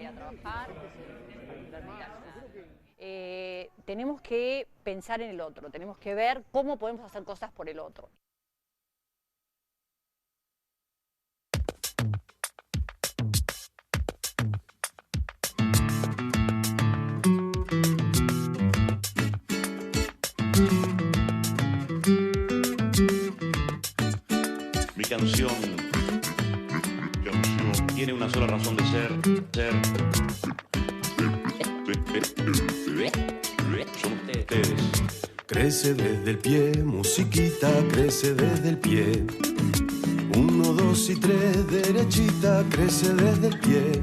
que ir a trabajar, particularmente tenemos que pensar en el otro, tenemos que ver cómo podemos hacer cosas por el otro. Mi canción tiene una sola razón de ser. Son ustedes. Crece desde el pie, musiquita, crece desde el pie. 1, 2 y 3, derechita, crece desde el pie.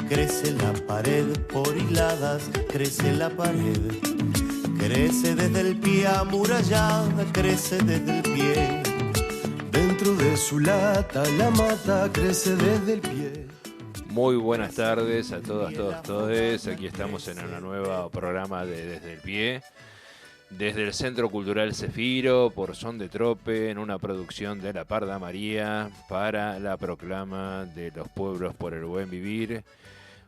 Crece la pared por hiladas, crece la pared. Crece desde el pie amurallada, crece desde el pie. Dentro de su lata, la mata, crece desde el pie. Muy buenas tardes a todas, todes. Aquí estamos en un nuevo programa de Desde el Pie, desde el Centro Cultural Cefiro, por Son de Trope, en una producción de La Parda María para la proclama de los pueblos por el buen vivir.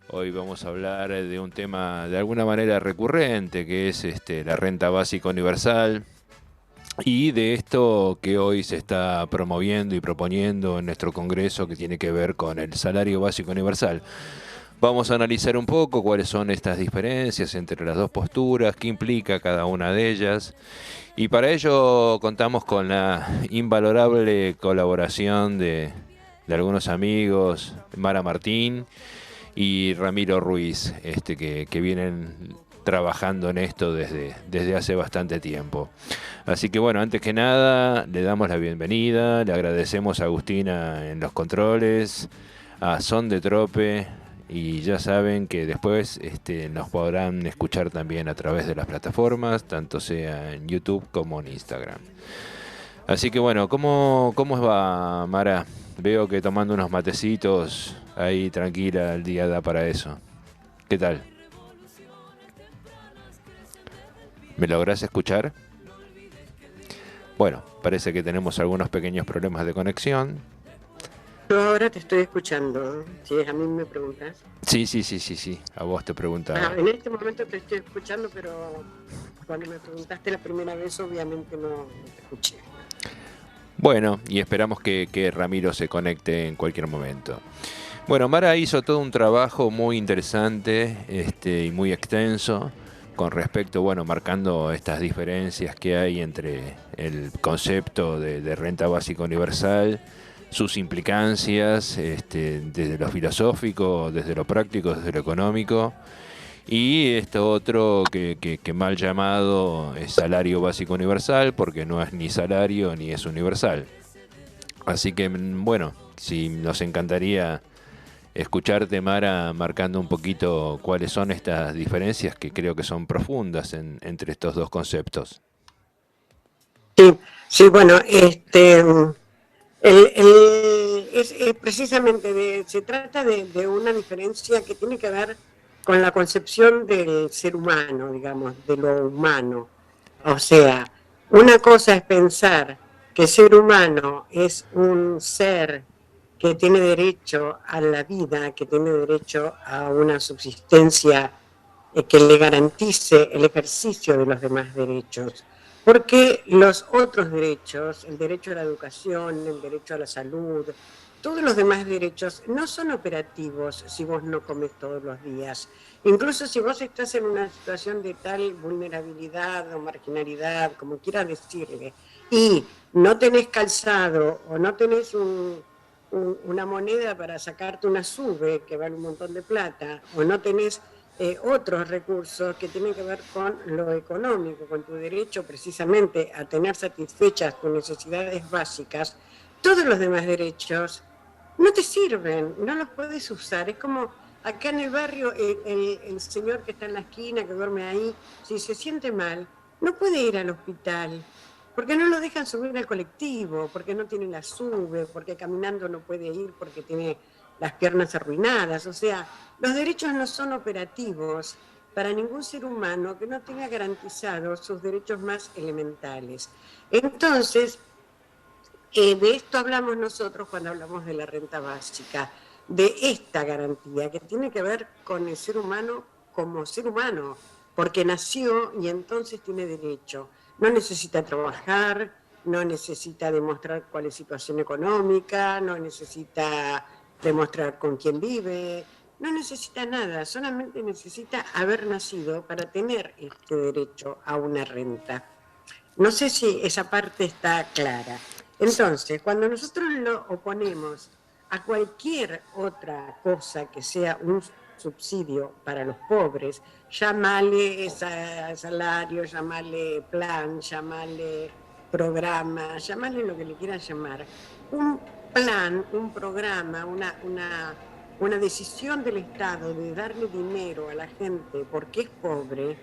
Hoy vamos a hablar de un tema de alguna manera recurrente, que es la renta básica universal, y de esto que hoy se está promoviendo y proponiendo en nuestro Congreso, que tiene que ver con el salario básico universal. Vamos a analizar un poco cuáles son estas diferencias entre las dos posturas, qué implica cada una de ellas, y para ello contamos con la invalorable colaboración de algunos amigos, Mara Martín y Ramiro Ruiz, que vienen trabajando en esto desde hace bastante tiempo. Así que bueno, antes que nada, le damos la bienvenida, le agradecemos a Agustina en los controles, a Son de Trope, y ya saben que después nos podrán escuchar también a través de las plataformas, tanto sea en YouTube como en Instagram. Así que bueno, ¿cómo va, Mara? Veo que tomando unos matecitos ahí tranquila, el día da para eso. ¿Qué tal? ¿Me lográs escuchar? Bueno, parece que tenemos algunos pequeños problemas de conexión. Yo ahora te estoy escuchando, si a mí me preguntas. Sí, a vos te preguntaba. En este momento te estoy escuchando, pero cuando me preguntaste la primera vez, obviamente no te escuché. Bueno, y esperamos que Ramiro se conecte en cualquier momento. Bueno, Mara hizo todo un trabajo muy interesante y muy extenso con respecto, marcando estas diferencias que hay entre el concepto de renta básica universal, sus implicancias, desde lo filosófico, desde lo práctico, desde lo económico, y esto otro que mal llamado es salario básico universal, porque no es ni salario ni es universal. Así que, bueno, sí, nos encantaría escucharte, Mara, marcando un poquito cuáles son estas diferencias que creo que son profundas entre estos dos conceptos. Sí, bueno, precisamente se trata de una diferencia que tiene que ver con la concepción del ser humano, digamos, de lo humano. O sea, una cosa es pensar que el ser humano es un ser que tiene derecho a la vida, que tiene derecho a una subsistencia que le garantice el ejercicio de los demás derechos. Porque los otros derechos, el derecho a la educación, el derecho a la salud, todos los demás derechos no son operativos si vos no comes todos los días. Incluso si vos estás en una situación de tal vulnerabilidad o marginalidad, como quieras decirle, y no tenés calzado o no tenés una moneda para sacarte una SUBE que vale un montón de plata, o no tenés otros recursos que tienen que ver con lo económico, con tu derecho precisamente a tener satisfechas tus necesidades básicas, todos los demás derechos no te sirven, no los puedes usar. Es como acá en el barrio el señor que está en la esquina, que duerme ahí, si se siente mal, no puede ir al hospital, porque no lo dejan subir al colectivo, porque no tiene la SUBE, porque caminando no puede ir, porque tiene las piernas arruinadas. O sea, los derechos no son operativos para ningún ser humano que no tenga garantizados sus derechos más elementales. Entonces, de esto hablamos nosotros cuando hablamos de la renta básica. de esta garantía, que tiene que ver con el ser humano como ser humano, porque nació y entonces tiene derecho. No necesita trabajar, no necesita demostrar cuál es su situación económica, no necesita demostrar con quién vive, no necesita nada, solamente necesita haber nacido para tener este derecho a una renta. No sé si esa parte está clara. Entonces, cuando nosotros lo oponemos a cualquier otra cosa que sea un subsidio para los pobres, llámale salario, llámale plan, llámale programa, llámale lo que le quieran llamar, un plan, un programa, una decisión del Estado de darle dinero a la gente porque es pobre,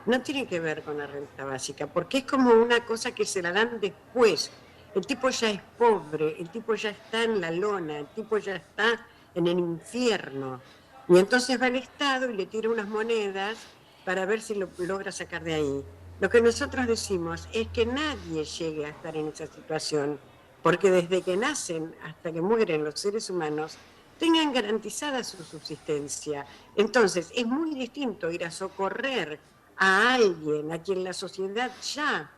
no tiene que ver con la renta básica, porque es como una cosa que se la dan después. El tipo ya es pobre, el tipo ya está en la lona, el tipo ya está en el infierno. Y entonces va el Estado y le tira unas monedas para ver si lo logra sacar de ahí. Lo que nosotros decimos es que nadie llegue a estar en esa situación, porque desde que nacen hasta que mueren los seres humanos, tengan garantizada su subsistencia. Entonces, es muy distinto ir a socorrer a alguien a quien la sociedad ya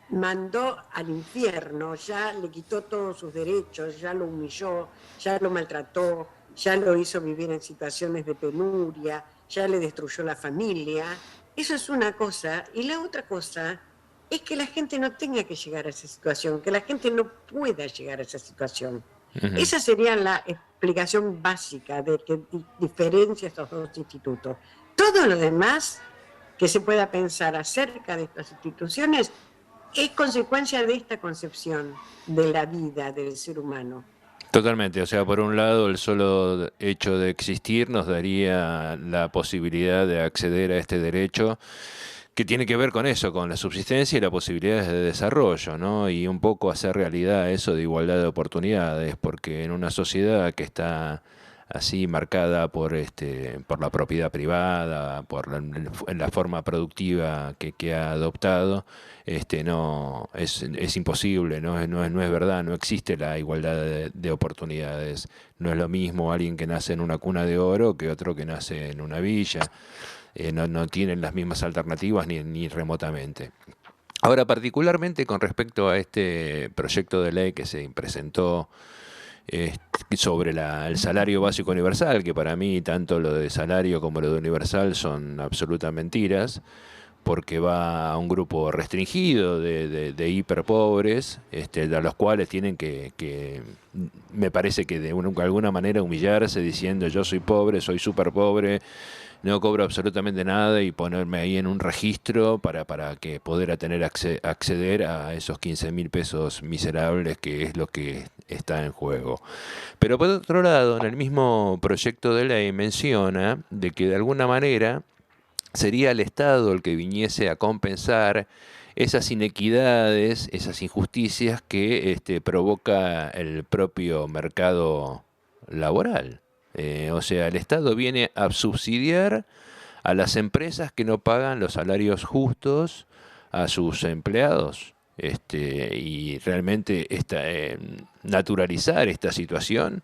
mandó al infierno, ya le quitó todos sus derechos, ya lo humilló, ya lo maltrató, ya lo hizo vivir en situaciones de penuria, ya le destruyó la familia. Eso es una cosa. Y la otra cosa es que la gente no tenga que llegar a esa situación, que la gente no pueda llegar a esa situación. Esa sería la explicación básica de que diferencia estos dos institutos. Todo lo demás que se pueda pensar acerca de estas instituciones es consecuencia de esta concepción de la vida del ser humano. Totalmente, o sea, por un lado el solo hecho de existir nos daría la posibilidad de acceder a este derecho que tiene que ver con eso, con la subsistencia y las posibilidades de desarrollo, ¿no? Y un poco hacer realidad eso de igualdad de oportunidades, porque en una sociedad que está así marcada por la propiedad privada, en la forma productiva que ha adoptado, no es imposible, no es verdad, no existe la igualdad de oportunidades. No es lo mismo alguien que nace en una cuna de oro que otro que nace en una villa. No tienen las mismas alternativas ni remotamente. Ahora, particularmente con respecto a este proyecto de ley que se presentó sobre el salario básico universal, que para mí tanto lo de salario como lo de universal son absolutas mentiras, porque va a un grupo restringido de hiperpobres, a los cuales tienen que me parece que de alguna manera humillarse diciendo yo soy pobre, soy súper pobre, no cobro absolutamente nada y ponerme ahí en un registro para que poder acceder a esos 15.000 pesos miserables que es lo que está en juego. Pero por otro lado, en el mismo proyecto de ley menciona de que de alguna manera sería el Estado el que viniese a compensar esas inequidades, esas injusticias que provoca el propio mercado laboral. O sea, el Estado viene a subsidiar a las empresas que no pagan los salarios justos a sus empleados. Y realmente naturalizar esta situación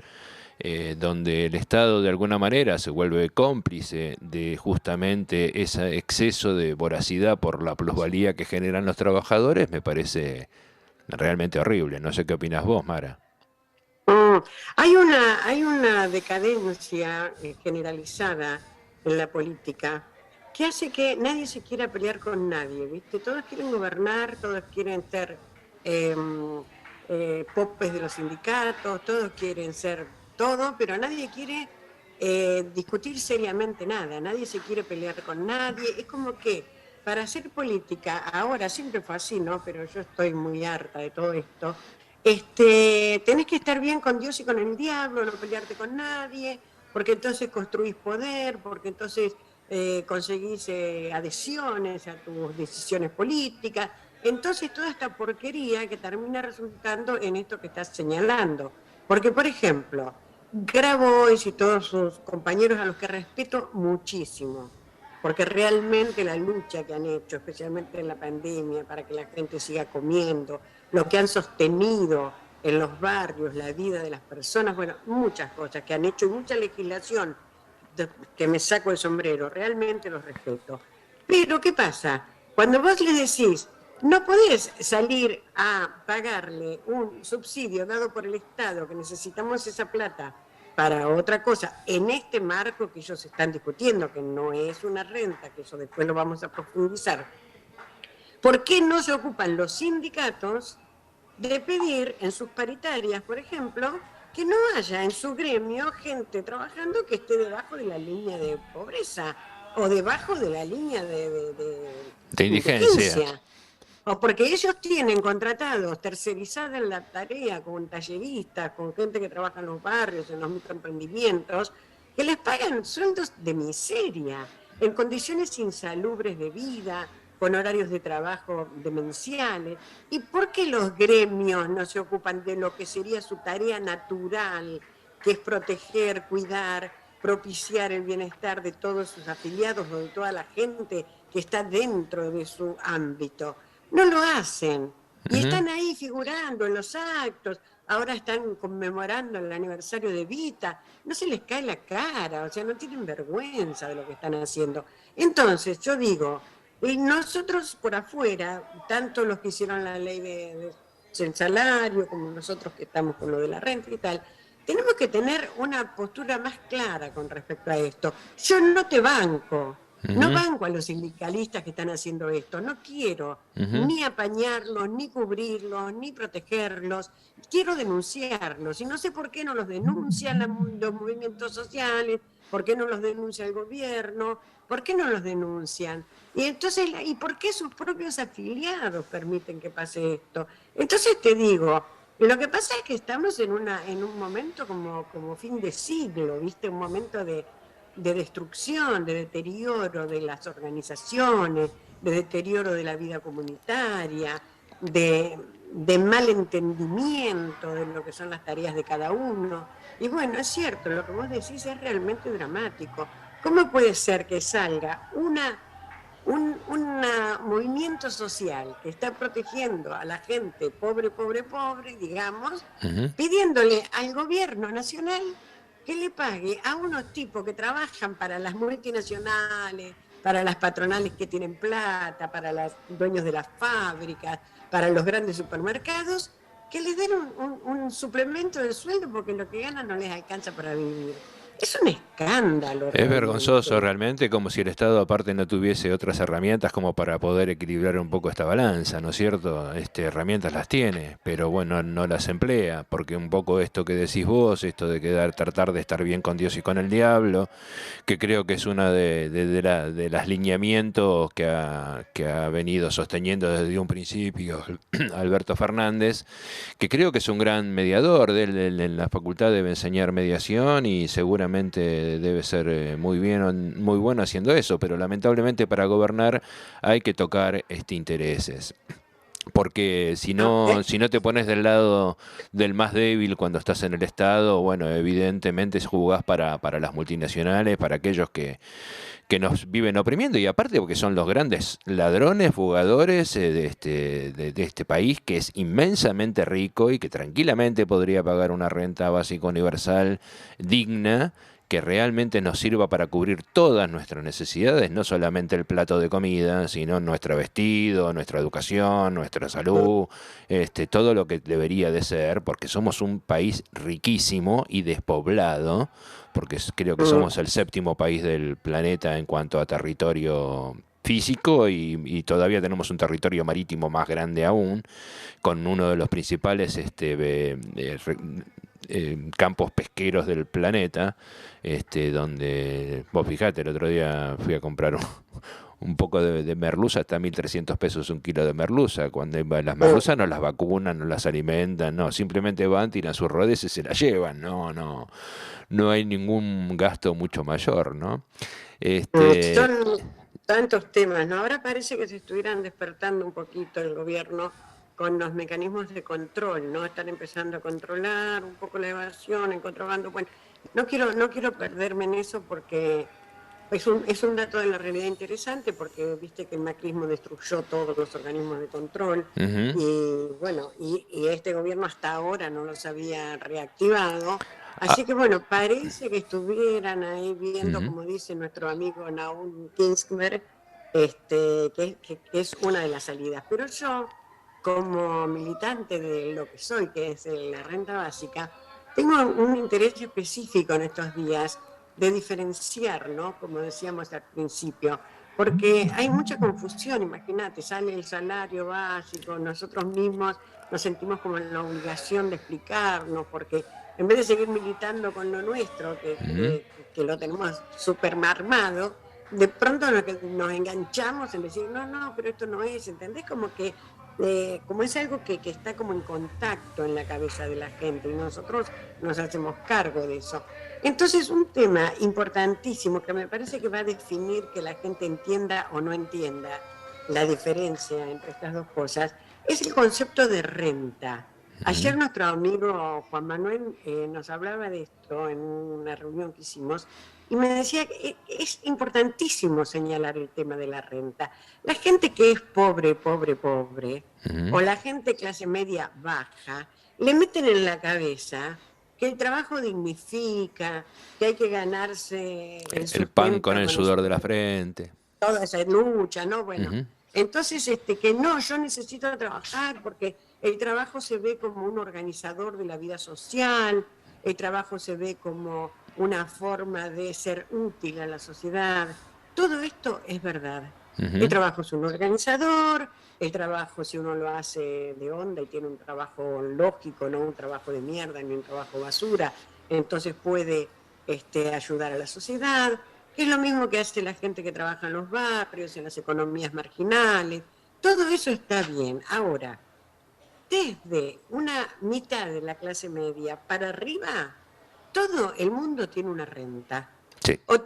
donde el Estado de alguna manera se vuelve cómplice de justamente ese exceso de voracidad por la plusvalía que generan los trabajadores, me parece realmente horrible. No sé qué opinas vos, Mara. Hay una decadencia generalizada en la política que hace que nadie se quiera pelear con nadie, ¿viste? Todos quieren gobernar, todos quieren ser popes de los sindicatos, todos quieren ser todo, pero nadie quiere discutir seriamente nada, nadie se quiere pelear con nadie. Es como que para hacer política, ahora siempre fue así, ¿no? Pero yo estoy muy harta de todo esto. Tenés que estar bien con Dios y con el diablo, no pelearte con nadie, porque entonces construís poder, porque entonces conseguís adhesiones a tus decisiones políticas. Entonces toda esta porquería que termina resultando en esto que estás señalando. Porque, por ejemplo, Grabois y todos sus compañeros a los que respeto muchísimo, porque realmente la lucha que han hecho, especialmente en la pandemia, para que la gente siga comiendo, lo que han sostenido en los barrios, la vida de las personas, bueno, muchas cosas que han hecho y mucha legislación que me saco el sombrero, realmente los respeto. Pero, ¿qué pasa? Cuando vos le decís, no podés salir a pagarle un subsidio dado por el Estado, que necesitamos esa plata para otra cosa, en este marco que ellos están discutiendo, que no es una renta, que eso después lo vamos a profundizar, ¿por qué no se ocupan los sindicatos de pedir en sus paritarias, por ejemplo, que no haya en su gremio gente trabajando que esté debajo de la línea de pobreza o debajo de la línea de indigencia? O porque ellos tienen contratados, tercerizada la tarea con talleristas, con gente que trabaja en los barrios, en los microemprendimientos, que les pagan sueldos de miseria, en condiciones insalubres de vida, con horarios de trabajo demenciales. ¿Y por qué los gremios no se ocupan de lo que sería su tarea natural, que es proteger, cuidar, propiciar el bienestar de todos sus afiliados o de toda la gente que está dentro de su ámbito? No lo hacen. Y están ahí figurando en los actos. Ahora están conmemorando el aniversario de Vita. No se les cae la cara, o sea, no tienen vergüenza de lo que están haciendo. Entonces, yo digo, nosotros por afuera, tanto los que hicieron la ley del salario, como nosotros que estamos con lo de la renta y tal, tenemos que tener una postura más clara con respecto a esto. Yo no te banco. No banco a los sindicalistas que están haciendo esto, no quiero ni apañarlos, ni cubrirlos, ni protegerlos, quiero denunciarlos y no sé por qué no los denuncian los movimientos sociales, por qué no los denuncia el gobierno, por qué no los denuncian. Y entonces, ¿y por qué sus propios afiliados permiten que pase esto? Entonces te digo, lo que pasa es que estamos en un momento como fin de siglo, ¿viste? Un momento de destrucción, de deterioro de las organizaciones, de deterioro de la vida comunitaria, de mal entendimiento de lo que son las tareas de cada uno. Y bueno, es cierto, lo que vos decís es realmente dramático. ¿Cómo puede ser que salga un movimiento social que está protegiendo a la gente pobre, digamos, pidiéndole al gobierno nacional que le pague a unos tipos que trabajan para las multinacionales, para las patronales que tienen plata, para los dueños de las fábricas, para los grandes supermercados, que les den un suplemento de sueldo porque lo que ganan no les alcanza para vivir? Es un escándalo. Es vergonzoso realmente, como si el Estado aparte no tuviese otras herramientas como para poder equilibrar un poco esta balanza, ¿no es cierto? Herramientas las tiene, pero bueno, no las emplea, porque un poco esto que decís vos, esto de tratar de estar bien con Dios y con el diablo, que creo que es una de los lineamientos que ha venido sosteniendo desde un principio Alberto Fernández, que creo que es un gran mediador. En la facultad debe enseñar mediación y seguramente debe ser muy bueno haciendo eso, pero lamentablemente para gobernar hay que tocar intereses. Porque si no te pones del lado del más débil cuando estás en el Estado, bueno, evidentemente jugás para las multinacionales, para aquellos que nos viven oprimiendo, y aparte porque son los grandes ladrones, fugadores de este país, que es inmensamente rico y que tranquilamente podría pagar una renta básica universal digna, que realmente nos sirva para cubrir todas nuestras necesidades, no solamente el plato de comida, sino nuestro vestido, nuestra educación, nuestra salud, todo lo que debería de ser, porque somos un país riquísimo y despoblado, porque creo que somos el 7º país del planeta en cuanto a territorio físico y todavía tenemos un territorio marítimo más grande aún, con uno de los principales campos pesqueros del planeta, donde, vos fijate, el otro día fui a comprar un poco de merluza, está a 1.300 pesos un kilo de merluza. Cuando las merluzas no las vacunan, no las alimentan, no, simplemente van, tiran sus rodes y se las llevan, no hay ningún gasto mucho mayor, ¿no? Son tantos temas, ¿no? Ahora parece que se estuvieran despertando un poquito el gobierno con los mecanismos de control, ¿no? Están empezando a controlar un poco la evasión, el contrabando. Bueno, no quiero perderme en eso porque es un dato de la realidad interesante porque viste que el macrismo destruyó todos los organismos de control y bueno, y este gobierno hasta ahora no los había reactivado. Así que bueno, parece que estuvieran ahí viendo, como dice nuestro amigo Naum Kinsberg, que es una de las salidas. Pero yo, como militante de lo que soy, que es la renta básica, tengo un interés específico en estos días de diferenciar, ¿no? Como decíamos al principio, porque hay mucha confusión, imagínate, sale el salario básico, nosotros mismos nos sentimos como en la obligación de explicarnos, porque en vez de seguir militando con lo nuestro, que lo tenemos súper armado, de pronto nos enganchamos en decir, no, pero esto no es, ¿entendés? Como que como es algo que está como en contacto en la cabeza de la gente y nosotros nos hacemos cargo de eso. Entonces, un tema importantísimo que me parece que va a definir que la gente entienda o no entienda la diferencia entre estas dos cosas es el concepto de renta. Ayer nuestro amigo Juan Manuel nos hablaba de esto en una reunión que hicimos y me decía que es importantísimo señalar el tema de la renta. La gente que es pobre, o la gente clase media baja, le meten en la cabeza que el trabajo dignifica, que hay que ganarse el pan con el sudor de la frente. Toda esa lucha, ¿no? Bueno, entonces que no, yo necesito trabajar porque el trabajo se ve como un organizador de la vida social, el trabajo se ve como una forma de ser útil a la sociedad. Todo esto es verdad. El trabajo es un organizador, el trabajo, si uno lo hace de onda y tiene un trabajo lógico, no un trabajo de mierda ni un trabajo basura, entonces puede ayudar a la sociedad, que es lo mismo que hace la gente que trabaja en los barrios, en las economías marginales. Todo eso está bien. Ahora, desde una mitad de la clase media para arriba, todo el mundo tiene una renta. Sí. O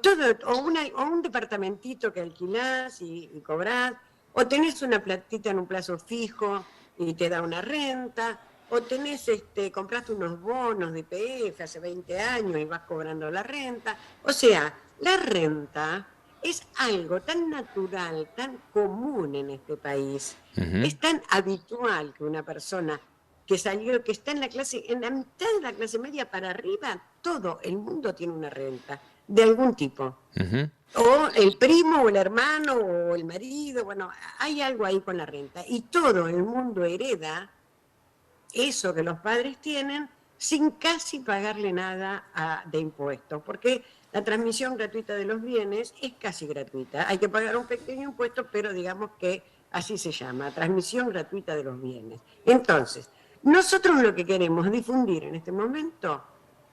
un departamentito que alquilás y cobrás, o tenés una platita en un plazo fijo y te da una renta, o tenés, compraste unos bonos de IPF hace 20 años y vas cobrando la renta. O sea, la renta es algo tan natural, tan común en este país. Es tan habitual que una persona que salió, que está en la mitad de la clase media para arriba, todo el mundo tiene una renta de algún tipo. O el primo, o el hermano, o el marido, bueno, hay algo ahí con la renta. Y todo el mundo hereda eso que los padres tienen sin casi pagarle nada de impuestos, porque la transmisión gratuita de los bienes es casi gratuita. Hay que pagar un pequeño impuesto, pero digamos que así se llama, transmisión gratuita de los bienes. Entonces, nosotros lo que queremos difundir en este momento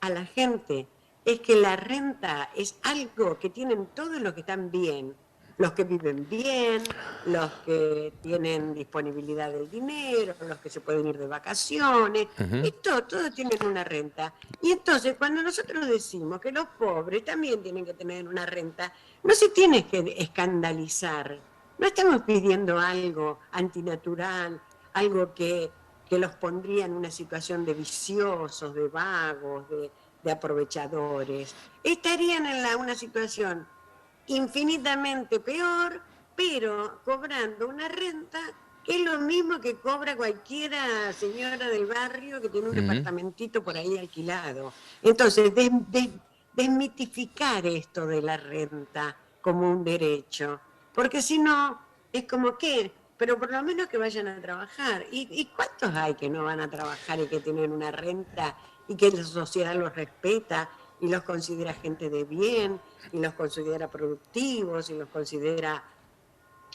a la gente es que la renta es algo que tienen todos los que están bien, los que viven bien, los que tienen disponibilidad del dinero, los que se pueden ir de vacaciones, y todos tienen una renta. Y entonces cuando nosotros decimos que los pobres también tienen que tener una renta, no se tiene que escandalizar. No estamos pidiendo algo antinatural, algo que los pondría en una situación de viciosos, de vagos, de aprovechadores. Estarían en una situación infinitamente peor, pero cobrando una renta que es lo mismo que cobra cualquiera señora del barrio que tiene un departamentito por ahí alquilado. Entonces, desmitificar esto de la renta como un derecho, porque si no, es como que, pero por lo menos que vayan a trabajar. ¿Y cuántos hay que no van a trabajar y que tienen una renta y que la sociedad los respeta y los considera gente de bien, y los considera productivos, y los considera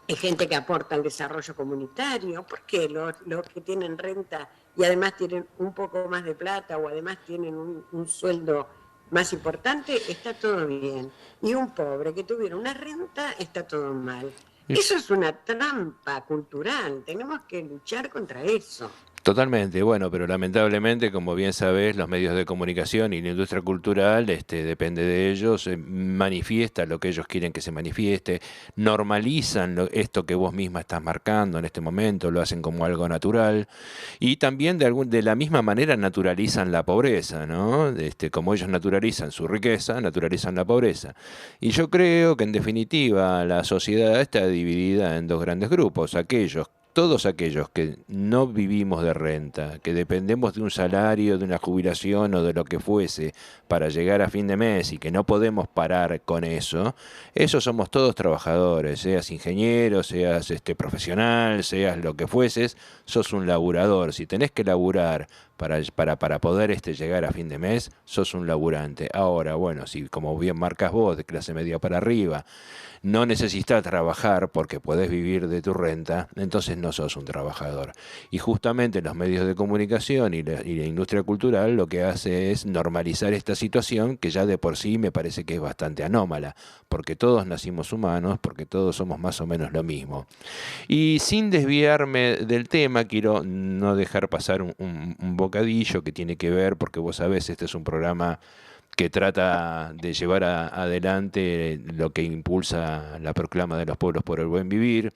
gente que aporta al desarrollo comunitario? ¿Por qué los que tienen renta y además tienen un poco más de plata o además tienen un sueldo más importante, está todo bien? Y un pobre que tuviera una renta, está todo mal. Eso es una trampa cultural, tenemos que luchar contra eso. Totalmente, bueno, pero lamentablemente, como bien sabés, los medios de comunicación y la industria cultural, depende de ellos, manifiesta lo que ellos quieren que se manifieste, normalizan esto que vos misma estás marcando en este momento, lo hacen como algo natural, y también de la misma manera naturalizan la pobreza, ¿no? Como ellos naturalizan su riqueza, naturalizan la pobreza. Y yo creo que en definitiva la sociedad está dividida en dos grandes grupos, todos aquellos que no vivimos de renta, que dependemos de un salario, de una jubilación o de lo que fuese para llegar a fin de mes y que no podemos parar con eso, esos somos todos trabajadores, seas ingeniero, seas profesional, seas lo que fueses, sos un laburador. Si tenés que laburar para poder llegar a fin de mes, sos un laburante. Ahora, bueno, si como bien marcas vos, de clase media para arriba, no necesitas trabajar porque podés vivir de tu renta, entonces no sos un trabajador. Y justamente los medios de comunicación y la industria cultural lo que hace es normalizar esta situación que ya de por sí me parece que es bastante anómala, porque todos nacimos humanos, porque todos somos más o menos lo mismo. Y sin desviarme del tema, quiero no dejar pasar un bocadillo que tiene que ver, porque vos sabés, este es un programa que trata de llevar adelante lo que impulsa la proclama de los pueblos por el buen vivir.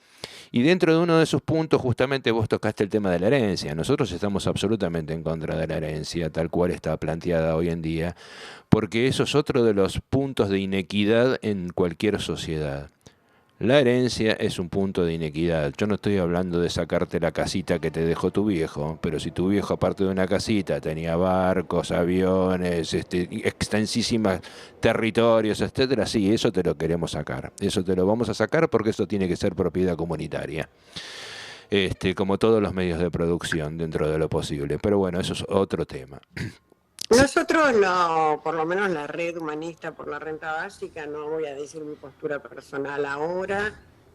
Y dentro de uno de esos puntos, justamente vos tocaste el tema de la herencia. Nosotros estamos absolutamente en contra de la herencia, tal cual está planteada hoy en día, porque eso es otro de los puntos de inequidad en cualquier sociedad. La herencia es un punto de inequidad. Yo no estoy hablando de sacarte la casita que te dejó tu viejo, pero si tu viejo, aparte de una casita, tenía barcos, aviones, extensísimos territorios, etcétera, sí, eso te lo queremos sacar. Eso te lo vamos a sacar porque eso tiene que ser propiedad comunitaria. Como todos los medios de producción dentro de lo posible. Pero bueno, eso es otro tema. Nosotros, por lo menos la red humanista por la renta básica, no voy a decir mi postura personal ahora,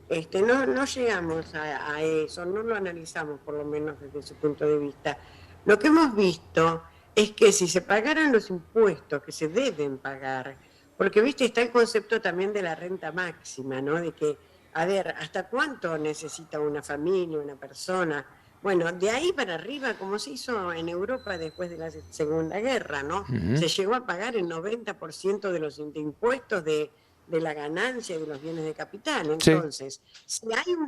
no llegamos a eso, no lo analizamos por lo menos desde su punto de vista. Lo que hemos visto es que si se pagaran los impuestos que se deben pagar, porque viste, está el concepto también de la renta máxima, ¿no? De que, a ver, ¿hasta cuánto necesita una familia, una persona? Bueno, de ahí para arriba, como se hizo en Europa después de la Segunda Guerra, ¿no? Uh-huh. Se llegó a pagar el 90% de los impuestos de la ganancia de los bienes de capital. Entonces, sí.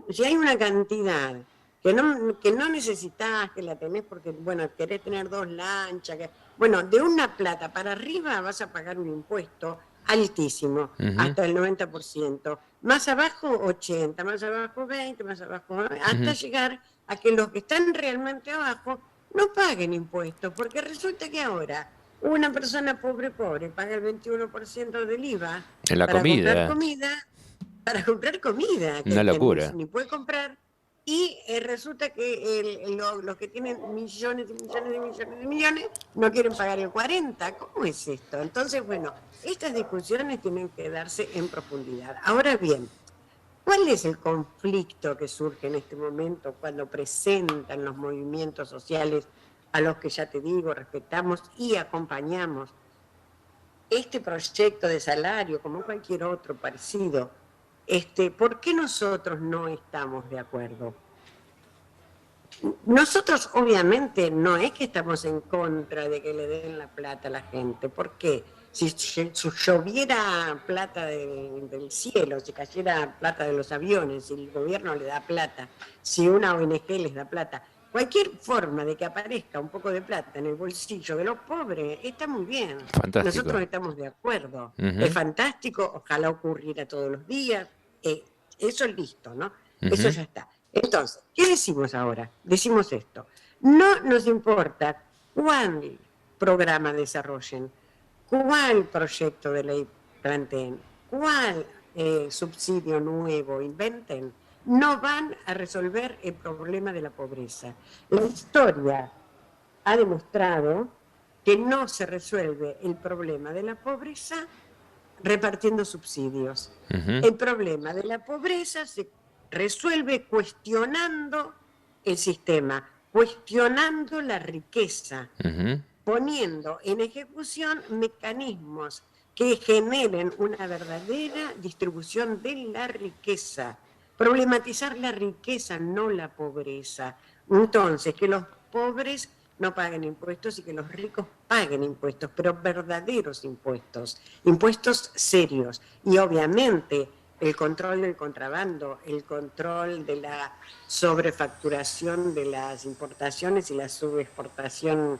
si hay una cantidad que no necesitas, que la tenés porque, bueno, querés tener 2 lanchas, bueno, de una plata para arriba vas a pagar un impuesto altísimo, uh-huh, hasta el 90%. Más abajo, 80%, más abajo, 20%, más abajo, hasta llegar a que los que están realmente abajo no paguen impuestos, porque resulta que ahora una persona pobre paga el 21% del IVA en la comida. Para comprar comida, una locura. Ni puede comprar, y resulta que los que tienen millones y millones y millones y millones no quieren pagar el 40%. ¿Cómo es esto? Entonces, bueno, estas discusiones tienen que darse en profundidad. Ahora bien, ¿cuál es el conflicto que surge en este momento cuando presentan los movimientos sociales a los que ya te digo, respetamos y acompañamos este proyecto de salario como cualquier otro parecido? ¿Por qué nosotros no estamos de acuerdo? Nosotros obviamente no es que estamos en contra de que le den la plata a la gente. ¿Por qué? Si lloviera plata del cielo, si cayera plata de los aviones, si el gobierno le da plata, si una ONG les da plata, cualquier forma de que aparezca un poco de plata en el bolsillo de los pobres está muy bien. Fantástico. Nosotros estamos de acuerdo. Uh-huh. Es fantástico, ojalá ocurriera todos los días. Eso es listo, ¿no? Uh-huh. Eso ya está. Entonces, ¿qué decimos ahora? Decimos esto. No nos importa cuál programa desarrollen, cuál proyecto de ley planteen, cuál subsidio nuevo inventen, no van a resolver el problema de la pobreza. La historia ha demostrado que no se resuelve el problema de la pobreza repartiendo subsidios. Uh-huh. El problema de la pobreza se resuelve cuestionando el sistema, cuestionando la riqueza, uh-huh, poniendo en ejecución mecanismos que generen una verdadera distribución de la riqueza. Problematizar la riqueza, no la pobreza. Entonces, que los pobres no paguen impuestos y que los ricos paguen impuestos, pero verdaderos impuestos, impuestos serios. Y obviamente el control del contrabando, el control de la sobrefacturación de las importaciones y la subfacturación,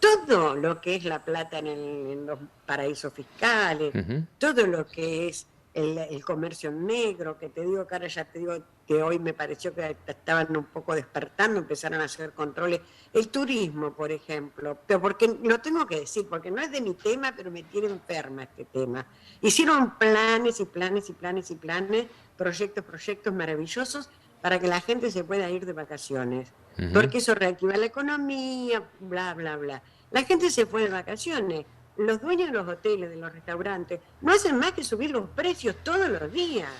todo lo que es la plata en los paraísos fiscales, todo lo que es el comercio negro, que te digo que ahora ya te digo que hoy me pareció que estaban un poco despertando, empezaron a hacer controles. El turismo, por ejemplo, pero porque lo tengo que decir, porque no es de mi tema, pero me tiene enferma este tema. Hicieron planes y planes y planes y planes, proyectos maravillosos para que la gente se pueda ir de vacaciones, porque eso reactiva la economía, bla, bla, bla. La gente se fue de vacaciones. Los dueños de los hoteles, de los restaurantes, no hacen más que subir los precios todos los días.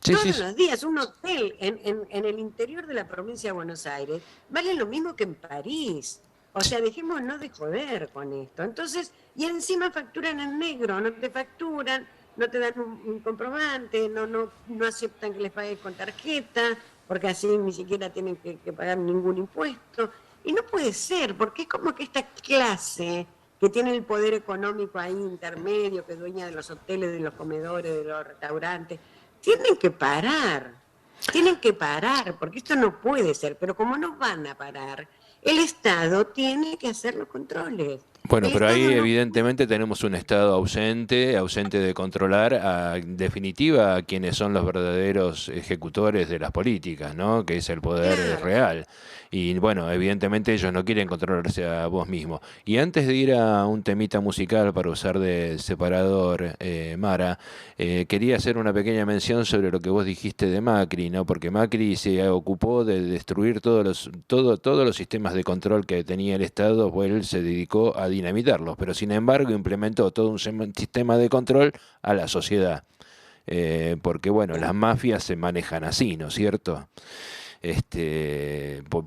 Todos los días. Un hotel en el interior de la provincia de Buenos Aires vale lo mismo que en París. O sea, dejémonos de joder con esto. Entonces, y encima facturan en negro, no te facturan, no te dan un comprobante, no aceptan que les pagues con tarjeta, porque así ni siquiera tienen que pagar ningún impuesto. Y no puede ser, porque es como que esta clase que tiene el poder económico ahí intermedio, que es dueña de los hoteles, de los comedores, de los restaurantes, tienen que parar, porque esto no puede ser, pero como no van a parar, el Estado tiene que hacer los controles. Bueno, pero ahí evidentemente tenemos un Estado ausente de controlar, en definitiva, a quienes son los verdaderos ejecutores de las políticas, ¿no? Que es el poder real. Y bueno, evidentemente ellos no quieren controlarse a vos mismo. Y antes de ir a un temita musical para usar de separador, Mara, quería hacer una pequeña mención sobre lo que vos dijiste de Macri, ¿no? Porque Macri se ocupó de destruir todos los sistemas de control que tenía el Estado, pues él se dedicó a dinamitarlos, pero sin embargo implementó todo un sistema de control a la sociedad, porque bueno, las mafias se manejan así, ¿no es cierto?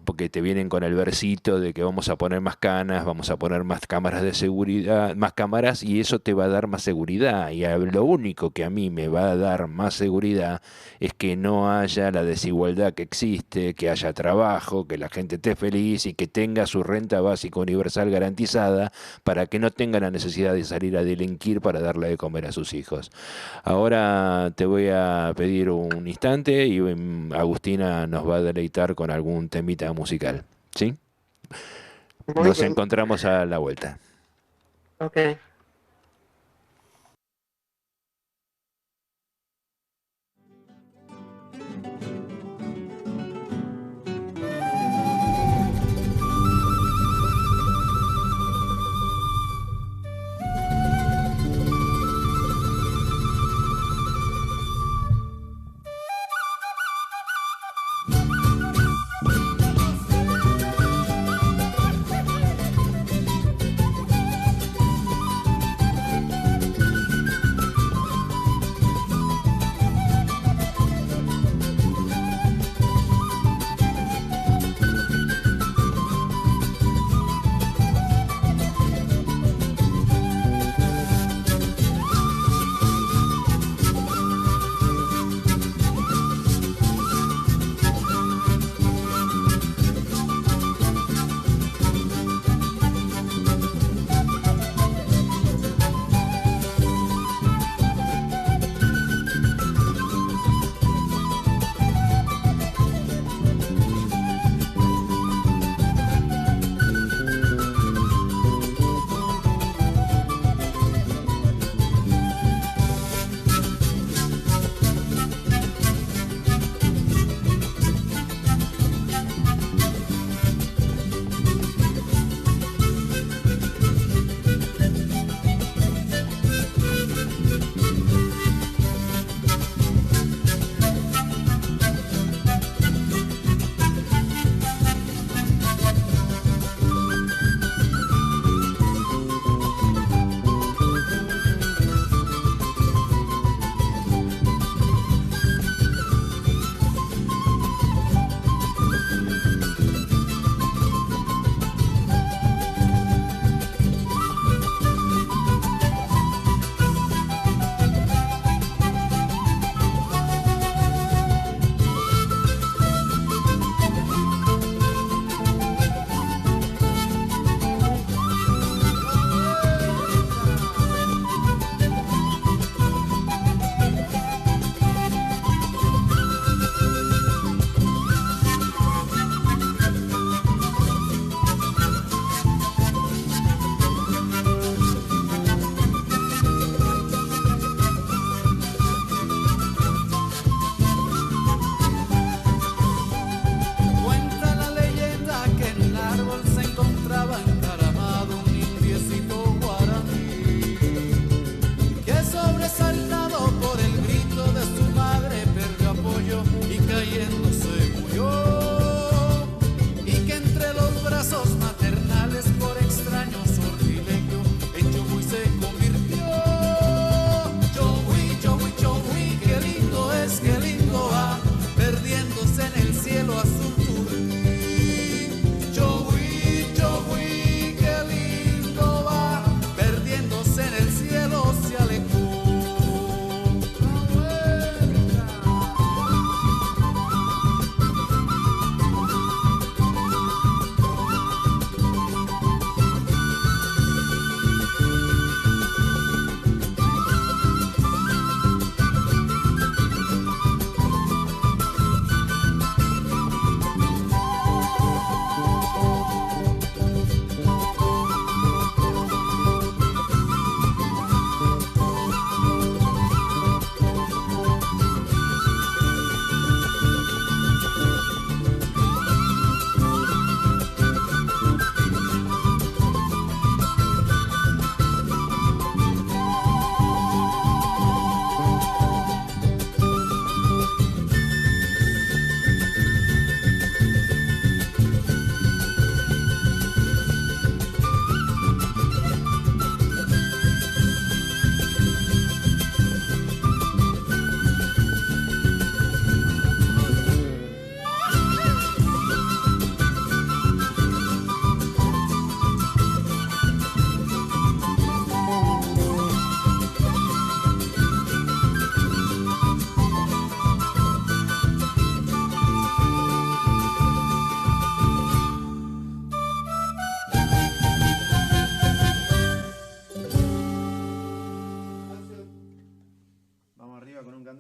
Porque te vienen con el versito de que vamos a poner más canas, vamos a poner más cámaras de seguridad, más cámaras, y eso te va a dar más seguridad. Y lo único que a mí me va a dar más seguridad es que no haya la desigualdad que existe, que haya trabajo, que la gente esté feliz y que tenga su renta básica universal garantizada para que no tenga la necesidad de salir a delinquir para darle de comer a sus hijos. Ahora te voy a pedir un instante y Agustina nos va a deleitar con algún temita musical, ¿sí? Nos encontramos a la vuelta. Ok.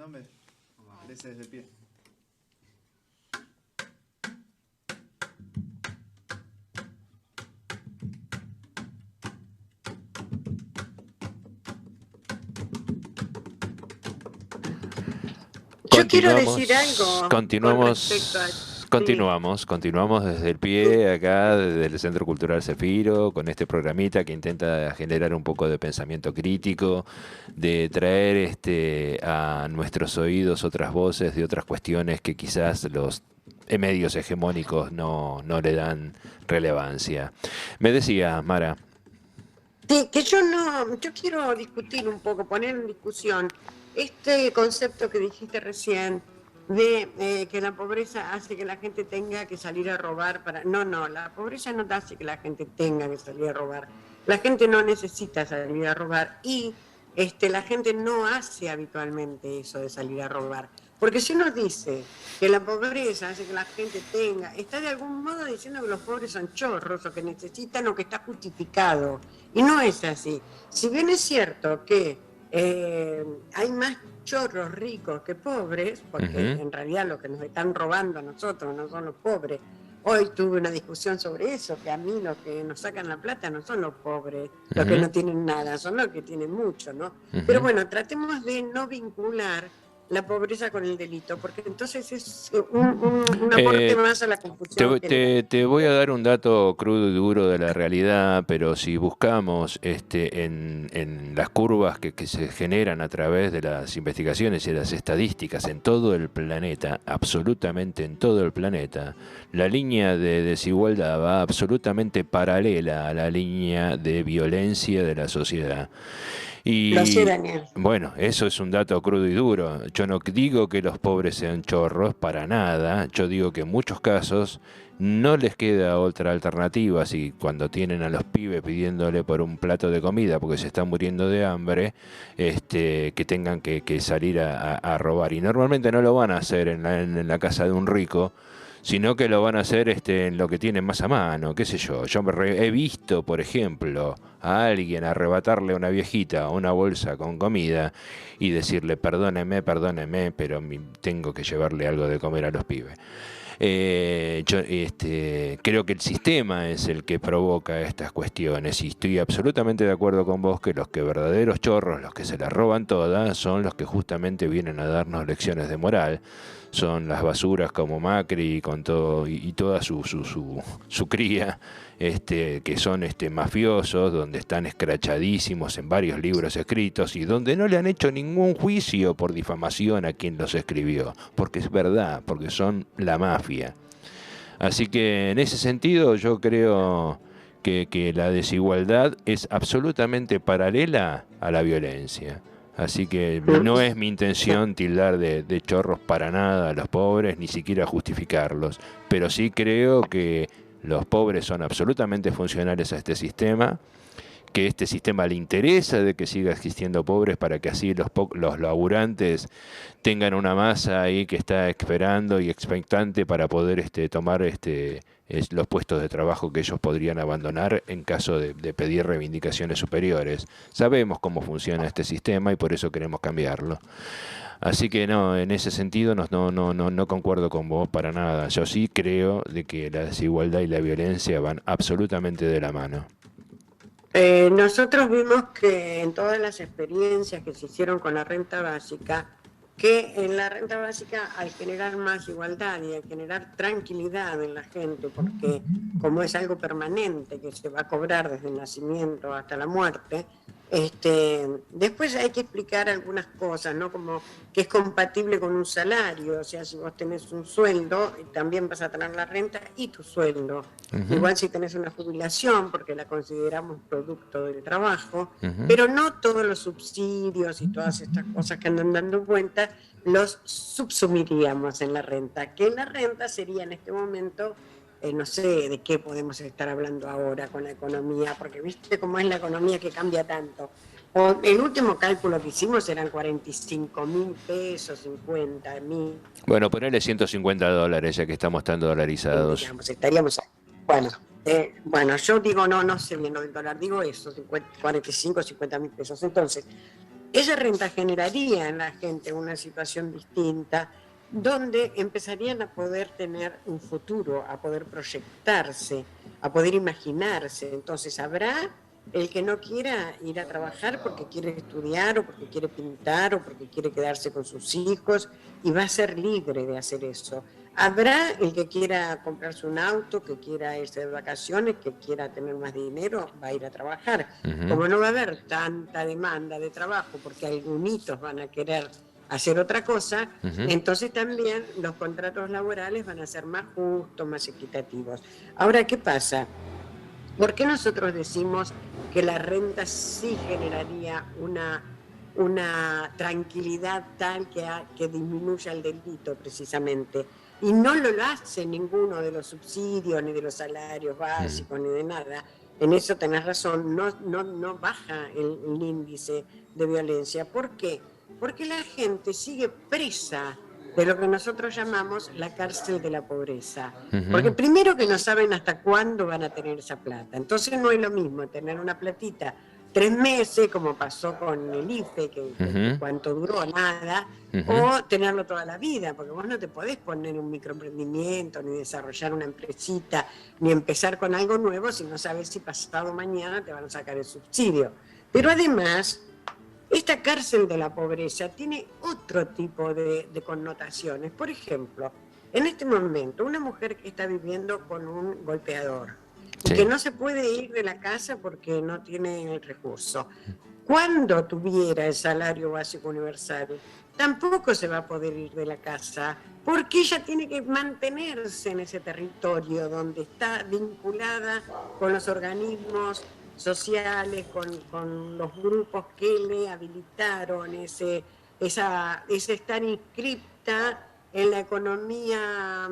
nombre. Crece desde el pie. Yo quiero decir algo. Continuamos desde el pie acá, desde el Centro Cultural Zefiro, con este programita que intenta generar un poco de pensamiento crítico, de traer a nuestros oídos otras voces de otras cuestiones que quizás los medios hegemónicos no le dan relevancia. Me decía, Mara. Sí, que yo quiero discutir un poco, poner en discusión este concepto que dijiste recién de que la pobreza hace que la gente tenga que salir a robar para... No, la pobreza no hace que la gente tenga que salir a robar. La gente no necesita salir a robar y la gente no hace habitualmente eso de salir a robar. Porque si uno dice que la pobreza hace que la gente tenga, está de algún modo diciendo que los pobres son chorros o que necesitan o que está justificado. Y no es así. Si bien es cierto que hay más chorros ricos que pobres, porque en realidad lo que nos están robando a nosotros no son los pobres. Hoy tuve una discusión sobre eso, que a mí los que nos sacan la plata no son los pobres, los que no tienen nada, son los que tienen mucho, ¿no? Pero bueno, tratemos de no vincular la pobreza con el delito, porque entonces es un aporte más a la confusión. Te voy a dar un dato crudo y duro de la realidad, pero si buscamos en las curvas que se generan a través de las investigaciones y las estadísticas en todo el planeta, absolutamente en todo el planeta, la línea de desigualdad va absolutamente paralela a la línea de violencia de la sociedad. Y bueno, eso es un dato crudo y duro. Yo no digo que los pobres sean chorros, para nada. Yo digo que en muchos casos no les queda otra alternativa si cuando tienen a los pibes pidiéndole por un plato de comida porque se están muriendo de hambre, que tengan que salir a robar. Y normalmente no lo van a hacer en la casa de un rico, sino que lo van a hacer en lo que tienen más a mano, qué sé yo. Yo he visto, por ejemplo, a alguien arrebatarle a una viejita una bolsa con comida y decirle perdóneme, pero tengo que llevarle algo de comer a los pibes. Creo que el sistema es el que provoca estas cuestiones y estoy absolutamente de acuerdo con vos que los que verdaderos chorros, los que se las roban todas, son los que justamente vienen a darnos lecciones de moral. Son las basuras como Macri con todo y toda su cría, que son mafiosos, donde están escrachadísimos en varios libros escritos y donde no le han hecho ningún juicio por difamación a quien los escribió, porque es verdad, porque son la mafia. Así que en ese sentido yo creo que la desigualdad es absolutamente paralela a la violencia. Así que no es mi intención tildar de chorros para nada a los pobres, ni siquiera justificarlos, pero sí creo que los pobres son absolutamente funcionales a este sistema, que este sistema le interesa de que siga existiendo pobres para que así los laburantes tengan una masa ahí que está esperando y expectante para poder tomar los puestos de trabajo que ellos podrían abandonar en caso de pedir reivindicaciones superiores. Sabemos cómo funciona este sistema y por eso queremos cambiarlo. Así que no, en ese sentido no concuerdo con vos para nada. Yo sí creo de que la desigualdad y la violencia van absolutamente de la mano. Nosotros vimos que en todas las experiencias que se hicieron con la renta básica, que en la renta básica, al generar más igualdad y al generar tranquilidad en la gente, porque como es algo permanente que se va a cobrar desde el nacimiento hasta la muerte, después hay que explicar algunas cosas, ¿no? Como que es compatible con un salario, o sea, si vos tenés un sueldo, también vas a tener la renta y tu sueldo. Igual si tenés una jubilación, porque la consideramos producto del trabajo, pero no todos los subsidios y todas estas cosas que andan dando cuenta los subsumiríamos en la renta, que la renta sería en este momento... no sé de qué podemos estar hablando ahora con la economía, porque viste cómo es la economía que cambia tanto. El último cálculo que hicimos eran 45.000 pesos, 50.000. Bueno, ponele $150, ya que estamos tan dolarizados. Digamos, estaríamos... Bueno, yo digo, no sé bien lo del dólar, digo eso, 45, 50.000 pesos. Entonces, esa renta generaría en la gente una situación distinta, donde empezarían a poder tener un futuro, a poder proyectarse, a poder imaginarse. Entonces habrá el que no quiera ir a trabajar porque quiere estudiar o porque quiere pintar o porque quiere quedarse con sus hijos y va a ser libre de hacer eso. Habrá el que quiera comprarse un auto, que quiera irse de vacaciones, que quiera tener más dinero, va a ir a trabajar. Como no va a haber tanta demanda de trabajo porque algunos van a querer hacer otra cosa, entonces también los contratos laborales van a ser más justos, más equitativos. Ahora, ¿qué pasa? ¿Por qué nosotros decimos que la renta sí generaría una tranquilidad tal que disminuya el delito precisamente? Y no lo hace ninguno de los subsidios, ni de los salarios básicos, ni de nada. En eso tenés razón, no baja el índice de violencia. ¿Por qué? Porque la gente sigue presa de lo que nosotros llamamos la cárcel de la pobreza. Porque primero que no saben hasta cuándo van a tener esa plata. Entonces no es lo mismo tener una platita 3 meses, como pasó con el IFE, que cuánto duró, nada, o tenerlo toda la vida, porque vos no te podés poner un microemprendimiento, ni desarrollar una empresita, ni empezar con algo nuevo si no sabes si pasado mañana te van a sacar el subsidio. Pero además, esta cárcel de la pobreza tiene otro tipo de connotaciones. Por ejemplo, en este momento, una mujer que está viviendo con un golpeador, y que no se puede ir de la casa porque no tiene el recurso. Cuando tuviera el salario básico universal, tampoco se va a poder ir de la casa, porque ella tiene que mantenerse en ese territorio donde está vinculada con los organismos sociales, con los grupos que le habilitaron ese estar inscripta en la economía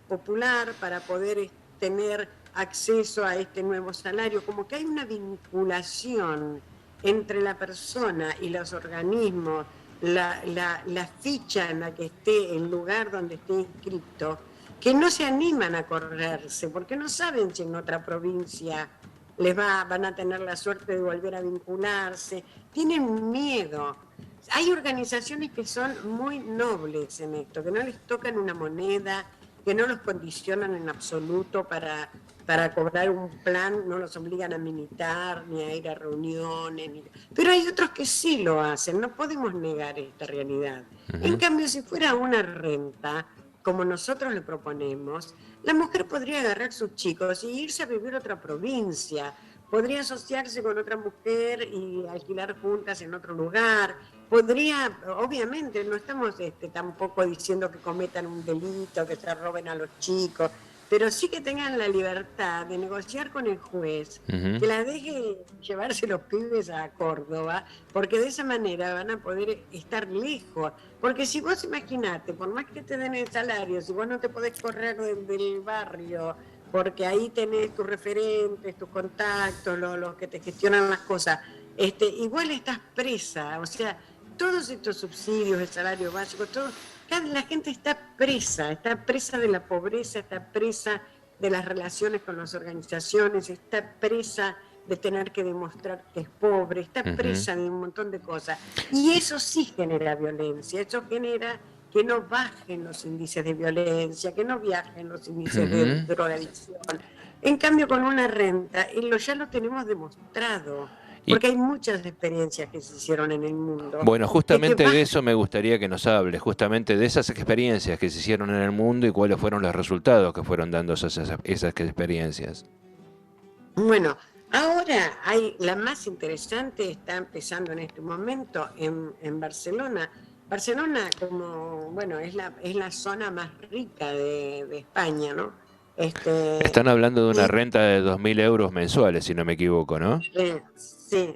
popular para poder tener acceso a este nuevo salario. Como que hay una vinculación entre la persona y los organismos, la ficha en la que esté, el lugar donde esté inscrito, que no se animan a correrse, porque no saben si en otra provincia van a tener la suerte de volver a vincularse, tienen miedo. Hay organizaciones que son muy nobles en esto, que no les tocan una moneda, que no los condicionan en absoluto para cobrar un plan, no los obligan a militar, ni a ir a reuniones. Pero hay otros que sí lo hacen, no podemos negar esta realidad. En cambio, si fuera una renta, como nosotros le proponemos, la mujer podría agarrar sus chicos y irse a vivir a otra provincia, podría asociarse con otra mujer y alquilar juntas en otro lugar, podría, obviamente, no estamos tampoco diciendo que cometan un delito, que se roben a los chicos, pero sí que tengan la libertad de negociar con el juez, que la deje llevarse los pibes a Córdoba, porque de esa manera van a poder estar lejos. Porque si vos imaginate, por más que te den el salario, si vos no te podés correr del barrio, porque ahí tenés tus referentes, tus contactos, los que te gestionan las cosas, igual estás presa. O sea, todos estos subsidios, el salario básico, todo, la gente está presa de la pobreza, está presa de las relaciones con las organizaciones, está presa de tener que demostrar que es pobre, está presa de un montón de cosas. Y eso sí genera violencia, eso genera que no bajen los índices de violencia, que no viajen los índices de drogadicción. En cambio, con una renta, ya lo tenemos demostrado. Porque hay muchas experiencias que se hicieron en el mundo. Bueno, justamente de eso me gustaría que nos hables, justamente de esas experiencias que se hicieron en el mundo y cuáles fueron los resultados que fueron dando esas experiencias. Bueno, ahora la más interesante está empezando en este momento en Barcelona. Barcelona, es la zona más rica de España, ¿no? Están hablando de una renta de 2.000 euros mensuales, si no me equivoco, ¿no?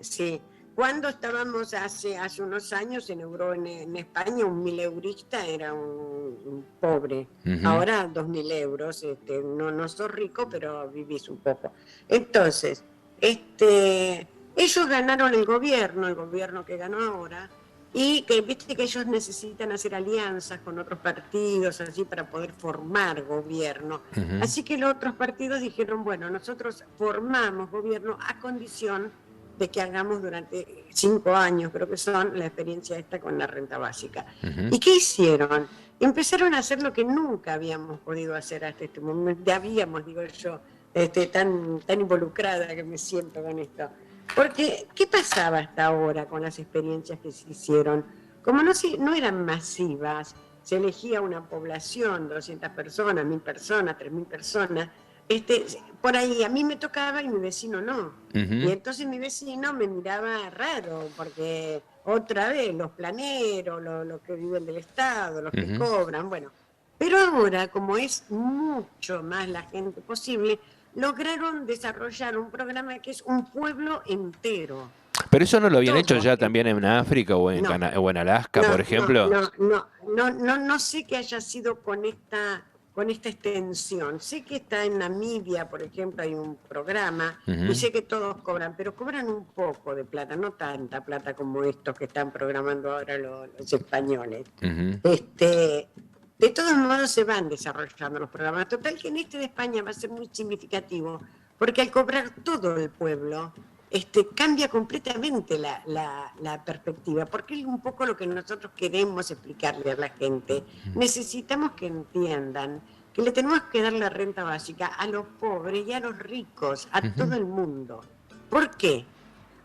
Sí. Cuando estábamos hace unos años en España, un 1.000 eurista era un pobre. Ahora 2.000 euros, no sos rico, pero vivís un poco. Entonces, ellos ganaron el gobierno que ganó ahora, y que viste que ellos necesitan hacer alianzas con otros partidos así para poder formar gobierno. Así que los otros partidos dijeron, bueno, nosotros formamos gobierno a condición de que hagamos durante 5 años, creo que son, la experiencia esta con la renta básica. ¿Y qué hicieron? Empezaron a hacer lo que nunca habíamos podido hacer hasta este momento, digo yo, tan involucrada que me siento con esto. Porque, ¿qué pasaba hasta ahora con las experiencias que se hicieron? Como no eran masivas, se elegía una población, 200 personas, 1000 personas, 3000 personas, por ahí a mí me tocaba y mi vecino no. Y entonces mi vecino me miraba raro, porque otra vez los planeros, los que viven del Estado, los que cobran, bueno. Pero ahora, como es mucho más la gente posible, lograron desarrollar un programa que es un pueblo entero. Pero eso no lo habían Todo. hecho ya también en África o en, No. o en Alaska, por ejemplo. No sé que haya sido con esta extensión. Sé que está en Namibia, por ejemplo, hay un programa, y sé que todos cobran, pero cobran un poco de plata, no tanta plata como estos que están programando ahora los españoles. De todos modos se van desarrollando los programas. Total que en de España va a ser muy significativo, porque al cobrar todo el pueblo, cambia completamente la perspectiva, porque es un poco lo que nosotros queremos explicarle a la gente. Necesitamos que entiendan que le tenemos que dar la renta básica a los pobres y a los ricos, a todo el mundo. ¿Por qué?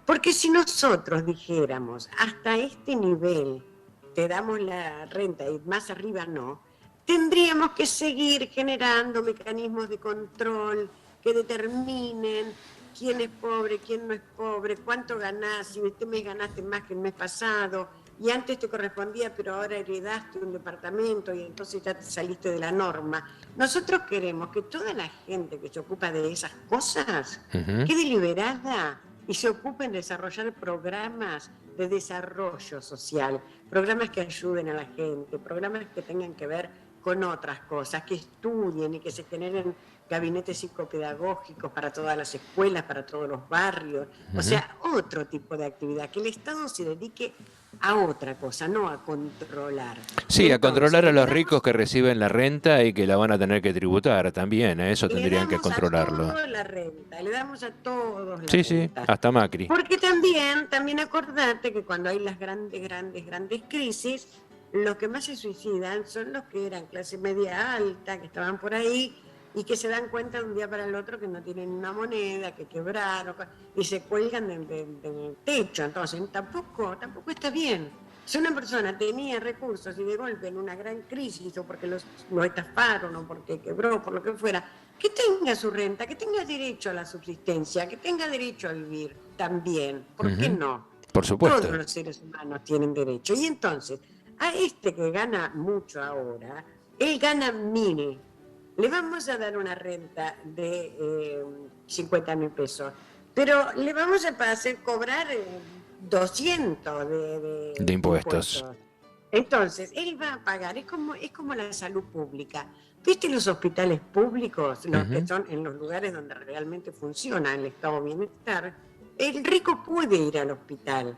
Porque si nosotros dijéramos, hasta este nivel te damos la renta y más arriba no, tendríamos que seguir generando mecanismos de control que determinen quién es pobre, quién no es pobre, cuánto ganás, si este mes ganaste más que el mes pasado, y antes te correspondía, pero ahora heredaste un departamento y entonces ya te saliste de la norma. Nosotros queremos que toda la gente que se ocupa de esas cosas quede liberada y se ocupen de desarrollar programas de desarrollo social, programas que ayuden a la gente, programas que tengan que ver con otras cosas, que estudien y que se generen gabinetes psicopedagógicos para todas las escuelas, para todos los barrios, o sea, otro tipo de actividad, que el Estado se dedique a otra cosa, no a controlar. Sí, Entonces, a controlar a los ricos que reciben la renta y que la van a tener que tributar también, eso tendrían que controlarlo. Le damos a todos la renta, le damos a todos la Sí, renta. hasta Macri. Porque también acordate que cuando hay las grandes crisis, los que más se suicidan son los que eran clase media alta, que estaban por ahí y que se dan cuenta de un día para el otro que no tienen una moneda, que quebraron y se cuelgan del techo. Entonces tampoco está bien. Si una persona tenía recursos y de golpe en una gran crisis o porque lo estafaron o porque quebró, por lo que fuera, que tenga su renta, que tenga derecho a la subsistencia, que tenga derecho a vivir también. ¿Por qué no? Por supuesto. Todos los seres humanos tienen derecho. Y entonces, a que gana mucho ahora, él gana 1000. Le vamos a dar una renta de 50.000 pesos, pero le vamos a hacer cobrar 200 de impuestos. Entonces, él va a pagar, es como la salud pública. ¿Viste los hospitales públicos, los que son en los lugares donde realmente funciona el estado de bienestar? El rico puede ir al hospital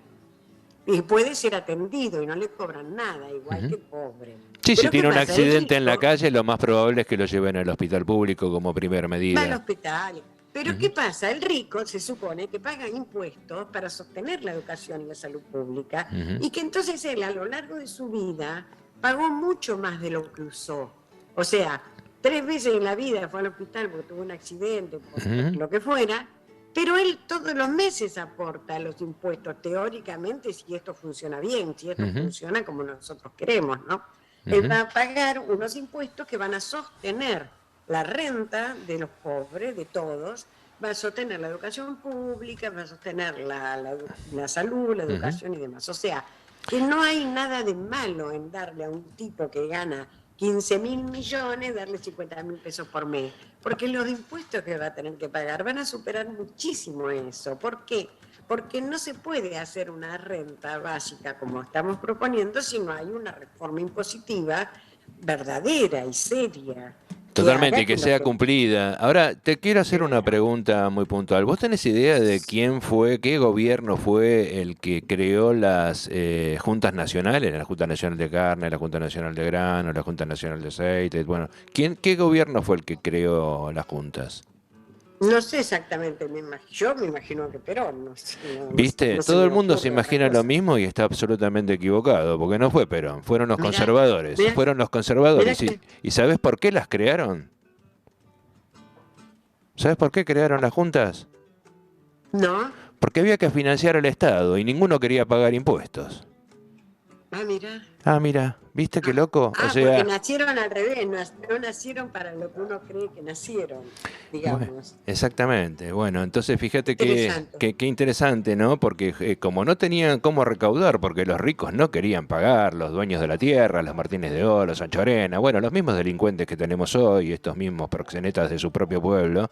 y puede ser atendido y no le cobran nada, igual que el pobre. Sí, si Pero tiene ¿qué un pasa? accidente en la rico calle, lo más probable es que lo lleven al hospital público como primera va al medida. hospital. Pero ¿qué pasa? El rico se supone que paga impuestos para sostener la educación y la salud pública y que entonces él a lo largo de su vida pagó mucho más de lo que usó. O sea, 3 veces en la vida fue al hospital porque tuvo un accidente, por lo que fuera, pero él todos los meses aporta los impuestos, teóricamente, si esto funciona bien, si esto funciona como nosotros queremos, ¿no? Él va a pagar unos impuestos que van a sostener la renta de los pobres, de todos, va a sostener la educación pública, va a sostener la salud, la educación y demás. O sea, que no hay nada de malo en darle a un tipo que gana 15.000 millones, darle 50.000 pesos por mes, porque los impuestos que va a tener que pagar van a superar muchísimo eso. ¿Por qué? Porque no se puede hacer una renta básica como estamos proponiendo si no hay una reforma impositiva verdadera y seria. Totalmente, y que sea cumplida. Ahora, te quiero hacer una pregunta muy puntual. ¿Vos tenés idea de qué gobierno fue el que creó las juntas nacionales, la Junta Nacional de Carne, la Junta Nacional de Grano, la Junta Nacional de Aceite? Bueno, ¿qué gobierno fue el que creó las juntas? No sé exactamente, yo me imagino que Perón. No sé, ¿Viste? no se Todo me el mundo se ocurre imagina otra lo cosa. mismo y está absolutamente equivocado, porque no fue Perón, fueron los Mirá, conservadores. mirá, Fueron los mirá conservadores. que... ¿Y sabes por qué las crearon? ¿Sabes por qué crearon las juntas? No, Porque había que financiar al Estado y ninguno quería pagar impuestos. mira. Ah, mira, ¿viste qué loco? O Porque sea, nacieron al revés, no nacieron para lo que uno cree que nacieron, bueno, digamos. exactamente. Bueno, entonces fíjate Interesante. qué interesante, ¿no? Porque como no tenían cómo recaudar, porque los ricos no querían pagar, los dueños de la tierra, los Martínez de Oro, los Sancho Arena, bueno, los mismos delincuentes que tenemos hoy, estos mismos proxenetas de su propio pueblo,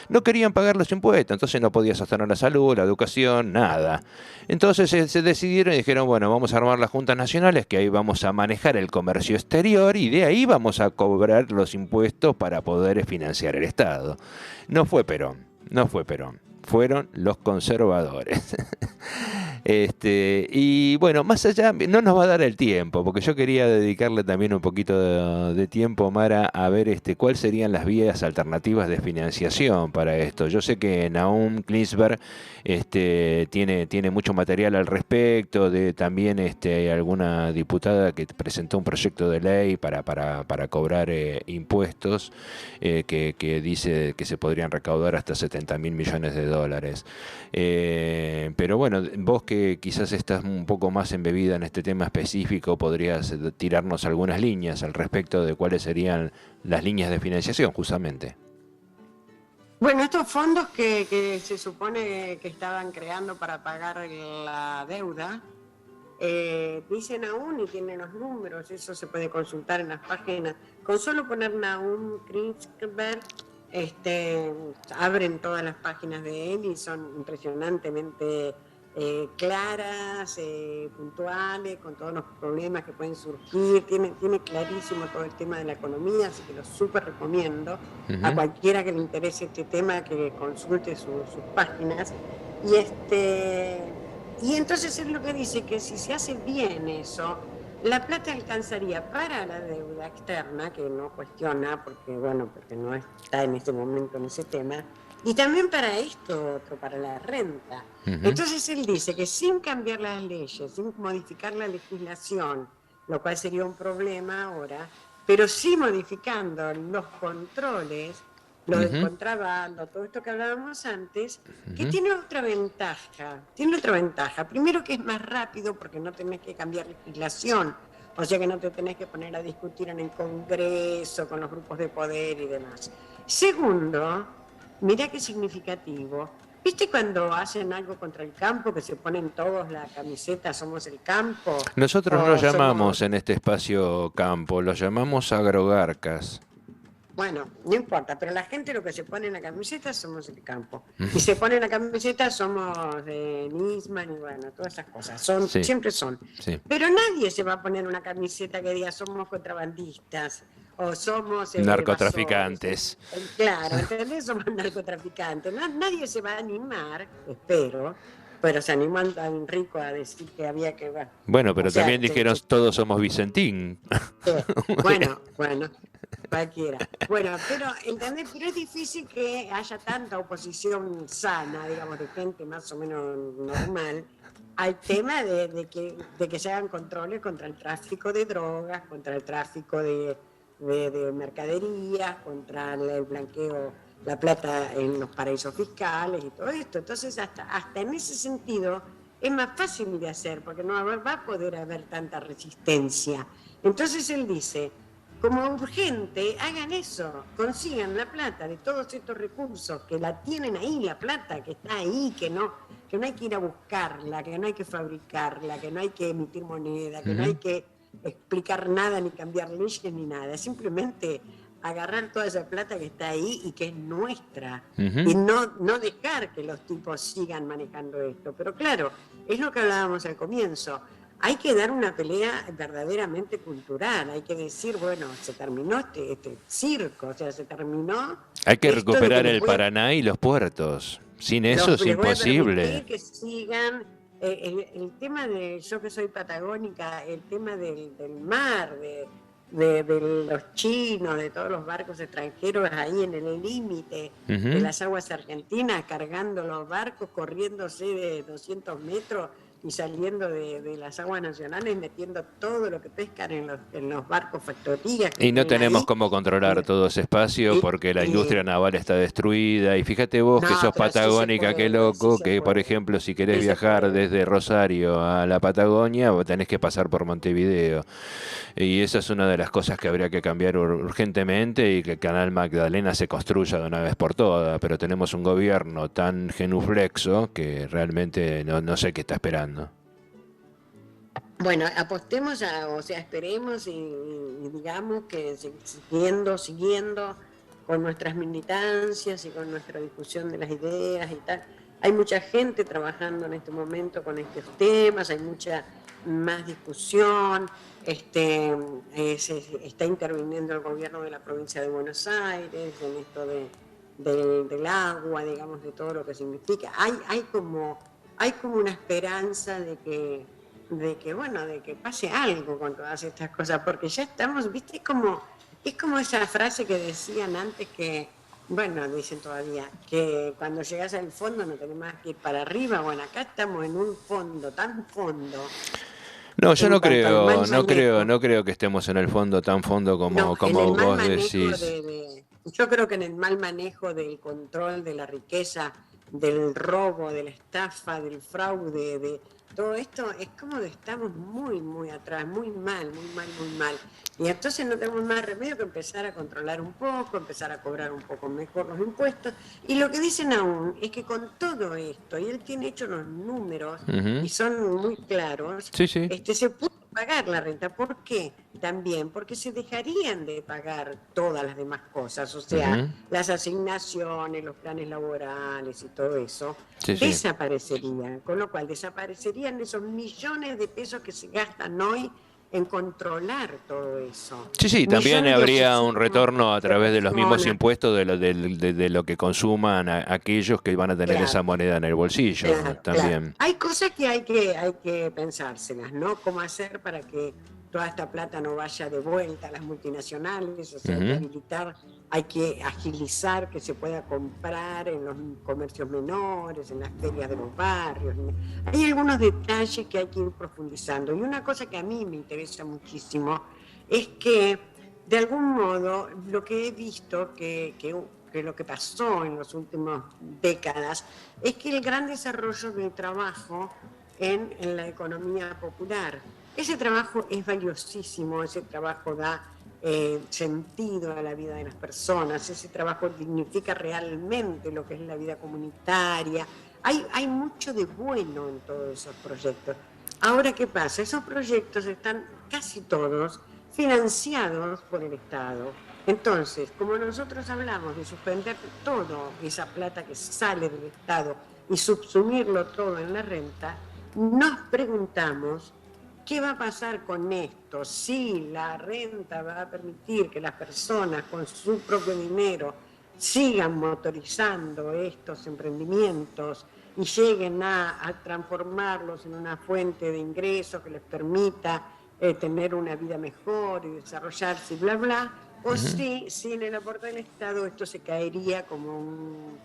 no querían pagar los impuestos, entonces no podía sostener la salud, la educación, nada. Entonces se decidieron y dijeron, bueno, vamos a armar las juntas nacionales, que ahí vamos a manejar el comercio exterior y de ahí vamos a cobrar los impuestos para poder financiar el Estado. No fue Perón, no fue Perón, fueron los conservadores. Y bueno, más allá, no nos va a dar el tiempo, porque yo quería dedicarle también un poquito de tiempo, Mara, a ver cuáles serían las vías alternativas de financiación para esto. Yo sé que Nahum Klinsberg tiene mucho material al respecto, de también alguna diputada que presentó un proyecto de ley para cobrar impuestos que dice que se podrían recaudar hasta 70.000 millones de dólares. Pero bueno, vos que quizás estás un poco más embebida en este tema específico, podrías tirarnos algunas líneas al respecto de cuáles serían las líneas de financiación, justamente. Bueno, estos fondos que se supone que estaban creando para pagar la deuda, dicen aún y tienen los números, eso se puede consultar en las páginas. Con solo poner Nahum Klinsberg, abren todas las páginas de él y son impresionantemente claras, puntuales, con todos los problemas que pueden surgir. Tiene clarísimo todo el tema de la economía, así que lo súper recomiendo a cualquiera que le interese este tema que consulte sus páginas. Y entonces es lo que dice, que si se hace bien eso, la plata alcanzaría para la deuda externa, que no cuestiona, porque no está en este momento en ese tema, y también para esto otro, para la renta. Entonces él dice que sin cambiar las leyes, sin modificar la legislación, lo cual sería un problema ahora, pero sí modificando los controles, lo del contrabando, todo esto que hablábamos antes, que tiene otra ventaja. Primero, que es más rápido porque no tenés que cambiar legislación, o sea que no te tenés que poner a discutir en el Congreso con los grupos de poder y demás. Segundo, mirá qué significativo. ¿Viste cuando hacen algo contra el campo, que se ponen todos la camiseta "Somos el campo"? Nosotros no lo llamamos en este espacio campo, lo llamamos agrogarcas. Bueno, no importa, pero la gente lo que se pone en la camiseta "Somos el campo". Y se pone en la camiseta "Somos Nisman", y bueno, todas esas cosas. Sí. Siempre son. Sí. Pero nadie se va a poner una camiseta que diga "Somos contrabandistas" o "Somos narcotraficantes". evasores. Claro, ¿entendés? Somos narcotraficantes. Nadie se va a animar, espero. Pero se animó tan rico a decir que había que... Bueno, pero también dijeron todos somos Vicentín. Bueno, cualquiera. Bueno, pero, ¿entendés? Pero es difícil que haya tanta oposición sana, digamos, de gente más o menos normal, al tema de que se hagan controles contra el tráfico de drogas, contra el tráfico de mercaderías, contra el blanqueo, la plata en los paraísos fiscales y todo esto. Entonces, hasta en ese sentido, es más fácil de hacer, porque no va a poder haber tanta resistencia. Entonces él dice, como urgente, hagan eso, consigan la plata de todos estos recursos, que la tienen ahí, la plata que está ahí, que no hay que ir a buscarla, que no hay que fabricarla, que no hay que emitir moneda, que no hay que explicar nada, ni cambiar leyes, ni nada. Simplemente agarrar toda esa plata que está ahí y que es nuestra, y no dejar que los tipos sigan manejando esto. Pero claro, es lo que hablábamos al comienzo, hay que dar una pelea verdaderamente cultural, hay que decir, bueno, se terminó este circo, o sea, se terminó... Hay que recuperar el Paraná y los puertos, sin eso es imposible. Que sigan el tema de, yo que soy patagónica, el tema del mar, de los chinos, de todos los barcos extranjeros ahí en el límite de las aguas argentinas, cargando los barcos, corriéndose de 200 metros y saliendo de las aguas nacionales, metiendo todo lo que pescan en los barcos factorías. Y no tenemos ahí. cómo controlar todo ese espacio porque la industria naval está destruida. Y fíjate vos que No, sos pero sí se patagónica, qué puede, loco, sí se que por puede. ejemplo si querés Sí se viajar puede. desde Rosario a la Patagonia, vos tenés que pasar por Montevideo. Y esa es una de las cosas que habría que cambiar urgentemente y que el Canal Magdalena se construya de una vez por todas. Pero tenemos un gobierno tan genuflexo que realmente no sé qué está esperando. Bueno, apostemos o sea, esperemos y digamos que siguiendo con nuestras militancias y con nuestra discusión de las ideas y tal. Hay mucha gente trabajando en este momento con estos temas, hay mucha más discusión, se está interviniendo el gobierno de la provincia de Buenos Aires en esto del agua, digamos, de todo lo que significa. Hay como una esperanza de que pase algo con todas estas cosas, porque ya estamos, viste, es como esa frase que decían antes que, bueno, dicen todavía, que cuando llegas al fondo no tenés más que ir para arriba. Bueno, acá estamos en un fondo, tan fondo. No, yo no cuanto al mal manejo. no creo que estemos en el fondo tan fondo No, como en el mal vos manejo decís. yo creo que en el mal manejo del control de la riqueza, del robo, de la estafa, del fraude, de todo esto, es como que estamos muy, muy atrás, muy mal, muy mal, muy mal. Y entonces no tenemos más remedio que empezar a controlar un poco, empezar a cobrar un poco mejor los impuestos. Y lo que dicen aún es que con todo esto, y él tiene hecho los números y son muy claros, Sí, sí. se puede pagar la renta. ¿Por qué? También porque se dejarían de pagar todas las demás cosas, o sea, las asignaciones, los planes laborales y todo eso, Sí, sí. desaparecerían, con lo cual desaparecerían esos millones de pesos que se gastan hoy en controlar todo eso. Sí, sí, también Millones de habría un oficinas, retorno a través de los mismos personas. impuestos de lo que consuman aquellos que van a tener Claro. esa moneda en el bolsillo, Claro, también. claro. Hay cosas que hay que pensárselas, ¿no? ¿Cómo hacer para que toda esta plata no vaya de vuelta a las multinacionales? O sea, hay que habilitar, hay que agilizar que se pueda comprar en los comercios menores, en las ferias de los barrios. Hay algunos detalles que hay que ir profundizando. Y una cosa que a mí me interesa muchísimo es que, de algún modo, lo que he visto que lo que pasó en las últimas décadas es que el gran desarrollo del trabajo en la economía popular. Ese trabajo es valiosísimo, ese trabajo da sentido a la vida de las personas, ese trabajo dignifica realmente lo que es la vida comunitaria. Hay mucho de bueno en todos esos proyectos. Ahora, ¿qué pasa? Esos proyectos están casi todos financiados por el Estado. Entonces, como nosotros hablamos de suspender toda esa plata que sale del Estado y subsumirlo todo en la renta, nos preguntamos qué va a pasar con esto, si la renta va a permitir que las personas con su propio dinero sigan motorizando estos emprendimientos y lleguen a transformarlos en una fuente de ingresos que les permita tener una vida mejor y desarrollarse y bla, bla. O si sin el aporte del Estado esto se caería como un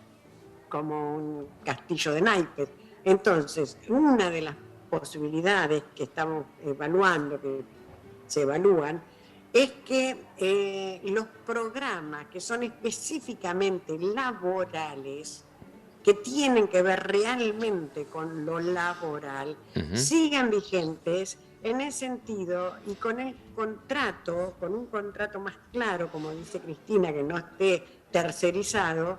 castillo de naipes. Entonces, una de las posibilidades que estamos evaluando, que se evalúan, es que los programas que son específicamente laborales, que tienen que ver realmente con lo laboral, sigan vigentes en ese sentido y con un contrato más claro, como dice Cristina, que no esté tercerizado,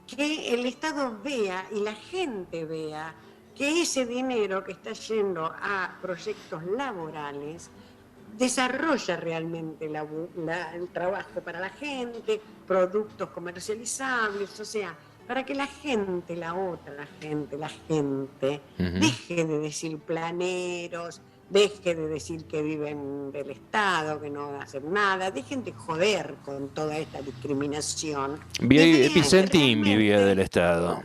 que el Estado vea y la gente vea que ese dinero que está yendo a proyectos laborales desarrolla realmente el trabajo para la gente, productos comercializables, o sea, para que la gente, la gente, deje de decir planeros, deje de decir que viven del Estado, que no hacen nada, dejen de joder con toda esta discriminación. Vicentín vivía del Estado.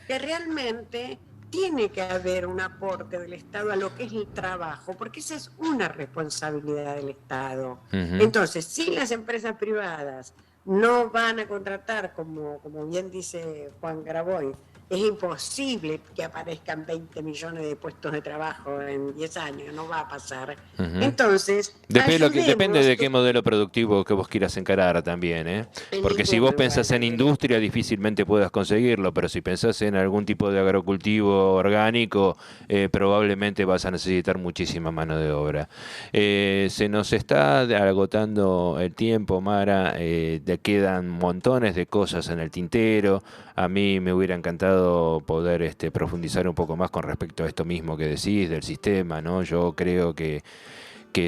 Que realmente tiene que haber un aporte del Estado a lo que es el trabajo, porque esa es una responsabilidad del Estado. Entonces, si las empresas privadas no van a contratar, como bien dice Juan Graboy, es imposible que aparezcan 20 millones de puestos de trabajo en 10 años, no va a pasar. Entonces, depende de qué modelo productivo que vos quieras encarar también, ¿eh? Porque si vos pensás en industria, difícilmente puedas conseguirlo, pero si pensás en algún tipo de agrocultivo orgánico, probablemente vas a necesitar muchísima mano de obra. Se nos está agotando el tiempo, Mara, quedan montones de cosas en el tintero. A mí me hubiera encantado poder profundizar un poco más con respecto a esto mismo que decís del sistema, ¿no? Yo creo que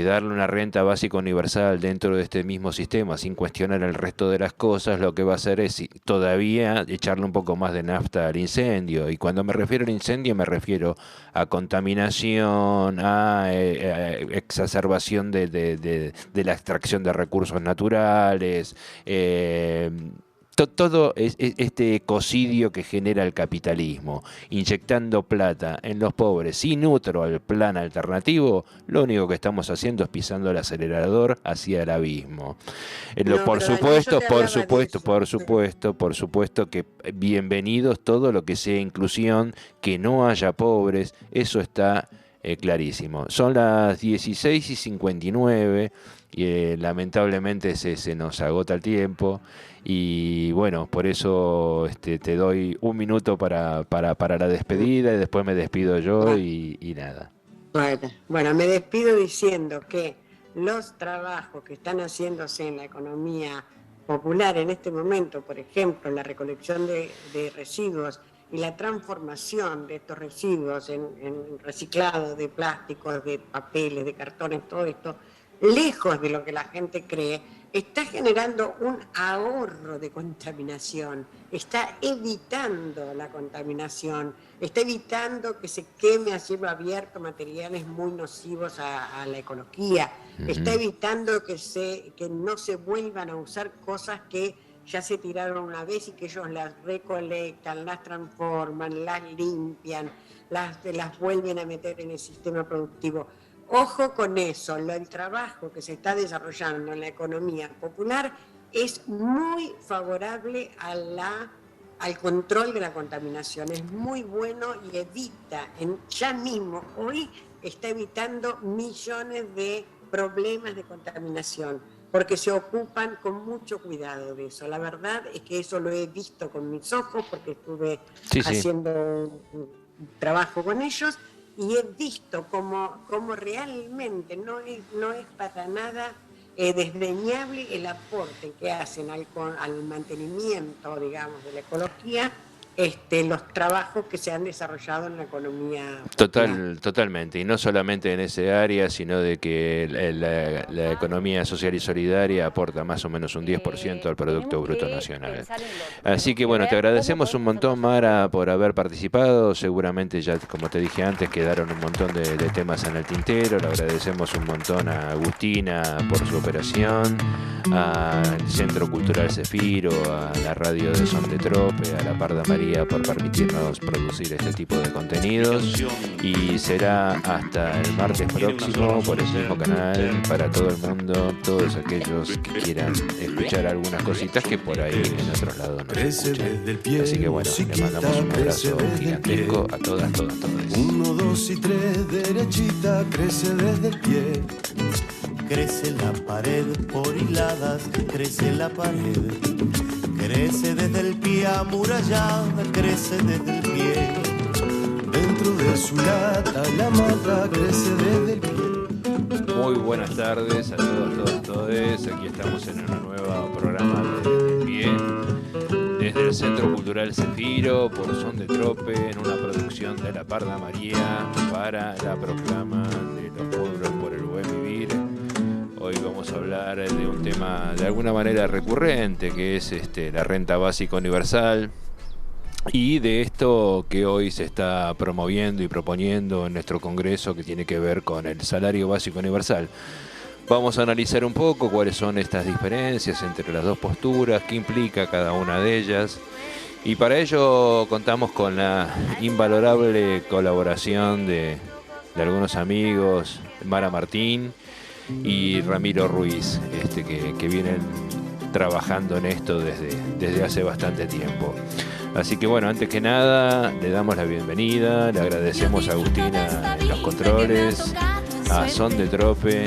darle una renta básica universal dentro de este mismo sistema sin cuestionar el resto de las cosas, lo que va a hacer es todavía echarle un poco más de nafta al incendio. Y cuando me refiero al incendio me refiero a contaminación, a exacerbación de la extracción de recursos naturales, todo este ecocidio que genera el capitalismo, inyectando plata en los pobres sin otro al plan alternativo. Lo único que estamos haciendo es pisando el acelerador hacia el abismo. Por supuesto que bienvenidos todo lo que sea inclusión, que no haya pobres, eso está clarísimo. Son las 16:59 y lamentablemente se nos agota el tiempo. Y bueno, por eso te doy un minuto para la despedida y después me despido yo y nada. Bueno, me despido diciendo que los trabajos que están haciéndose en la economía popular en este momento, por ejemplo, la recolección de residuos y la transformación de estos residuos en reciclado de plásticos, de papeles, de cartones, todo esto, lejos de lo que la gente cree, está generando un ahorro de contaminación, está evitando la contaminación, está evitando que se queme a cielo abierto materiales muy nocivos a la ecología, está evitando que no se vuelvan a usar cosas que ya se tiraron una vez y que ellos las recolectan, las transforman, las limpian, las vuelven a meter en el sistema productivo. Ojo con eso, el trabajo que se está desarrollando en la economía popular es muy favorable al control de la contaminación, es muy bueno y evita, ya mismo, hoy está evitando millones de problemas de contaminación, porque se ocupan con mucho cuidado de eso. La verdad es que eso lo he visto con mis ojos, porque estuve haciendo un trabajo con ellos, y he visto cómo realmente no es para nada desdeñable el aporte que hacen al mantenimiento, digamos, de la ecología, los trabajos que se han desarrollado en la economía. Totalmente, y no solamente en ese área, sino de que la economía social y solidaria aporta más o menos un 10% al Producto Bruto Nacional. Así que bueno, te agradecemos un montón, Mara, por haber participado. Seguramente ya, como te dije antes, quedaron un montón de temas en el tintero. Le agradecemos un montón a Agustina por su operación, al Centro Cultural Cefiro, a la radio de Son de Trope, a la Parda María por permitirnos producir este tipo de contenidos, y será hasta el martes próximo por el mismo canal para todo el mundo, todos aquellos que quieran escuchar algunas cositas que por ahí en otros lados no se escuchan. Así que bueno, le mandamos un abrazo gigantesco a todas. 1, 2 y 3, derechita, crece desde el pie. Crece la pared por hiladas, crece la pared. Crece desde el pie amurallada, crece desde el pie. Dentro de su lata la mata crece desde el pie. Muy buenas tardes a todos. Aquí estamos en un nuevo programa de Desde el Pie, desde el Centro Cultural Cefiro, por Son de Trope, en una producción de la Parda María para la proclama de los pueblos por el buen vivir. Hoy vamos a hablar de un tema de alguna manera recurrente, que es la renta básica universal, y de esto que hoy se está promoviendo y proponiendo en nuestro Congreso, que tiene que ver con el salario básico universal. Vamos a analizar un poco cuáles son estas diferencias entre las dos posturas, qué implica cada una de ellas, Y para ello contamos con la invalorable colaboración de algunos amigos, Mara Martín y Ramiro Ruiz, que vienen trabajando en esto desde hace bastante tiempo. Así que bueno, antes que nada le damos la bienvenida, le agradecemos a Agustina en los controles, a Son de Trope,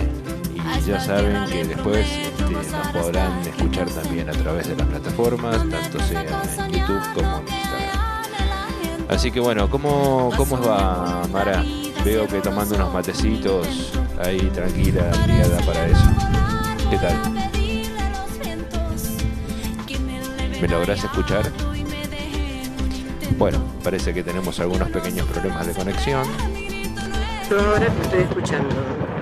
y ya saben que después nos podrán escuchar también a través de las plataformas, tanto sea en YouTube como en Instagram. Así que bueno, ¿cómo va, Mara? Veo que tomando unos matecitos ahí tranquila, ligada para eso. ¿Qué tal? ¿Me lográs escuchar? Bueno, parece que tenemos algunos pequeños problemas de conexión. Yo ahora te estoy escuchando.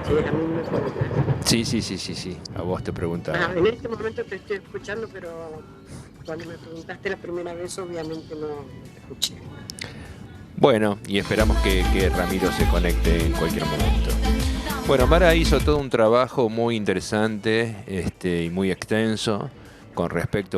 Sí, a mí me pregunta. Sí. A vos te preguntaba. En este momento te estoy escuchando, pero cuando me preguntaste la primera vez, obviamente no te escuché. Bueno, y esperamos que Ramiro se conecte en cualquier momento. Bueno, Mara hizo todo un trabajo muy interesante y muy extenso con respecto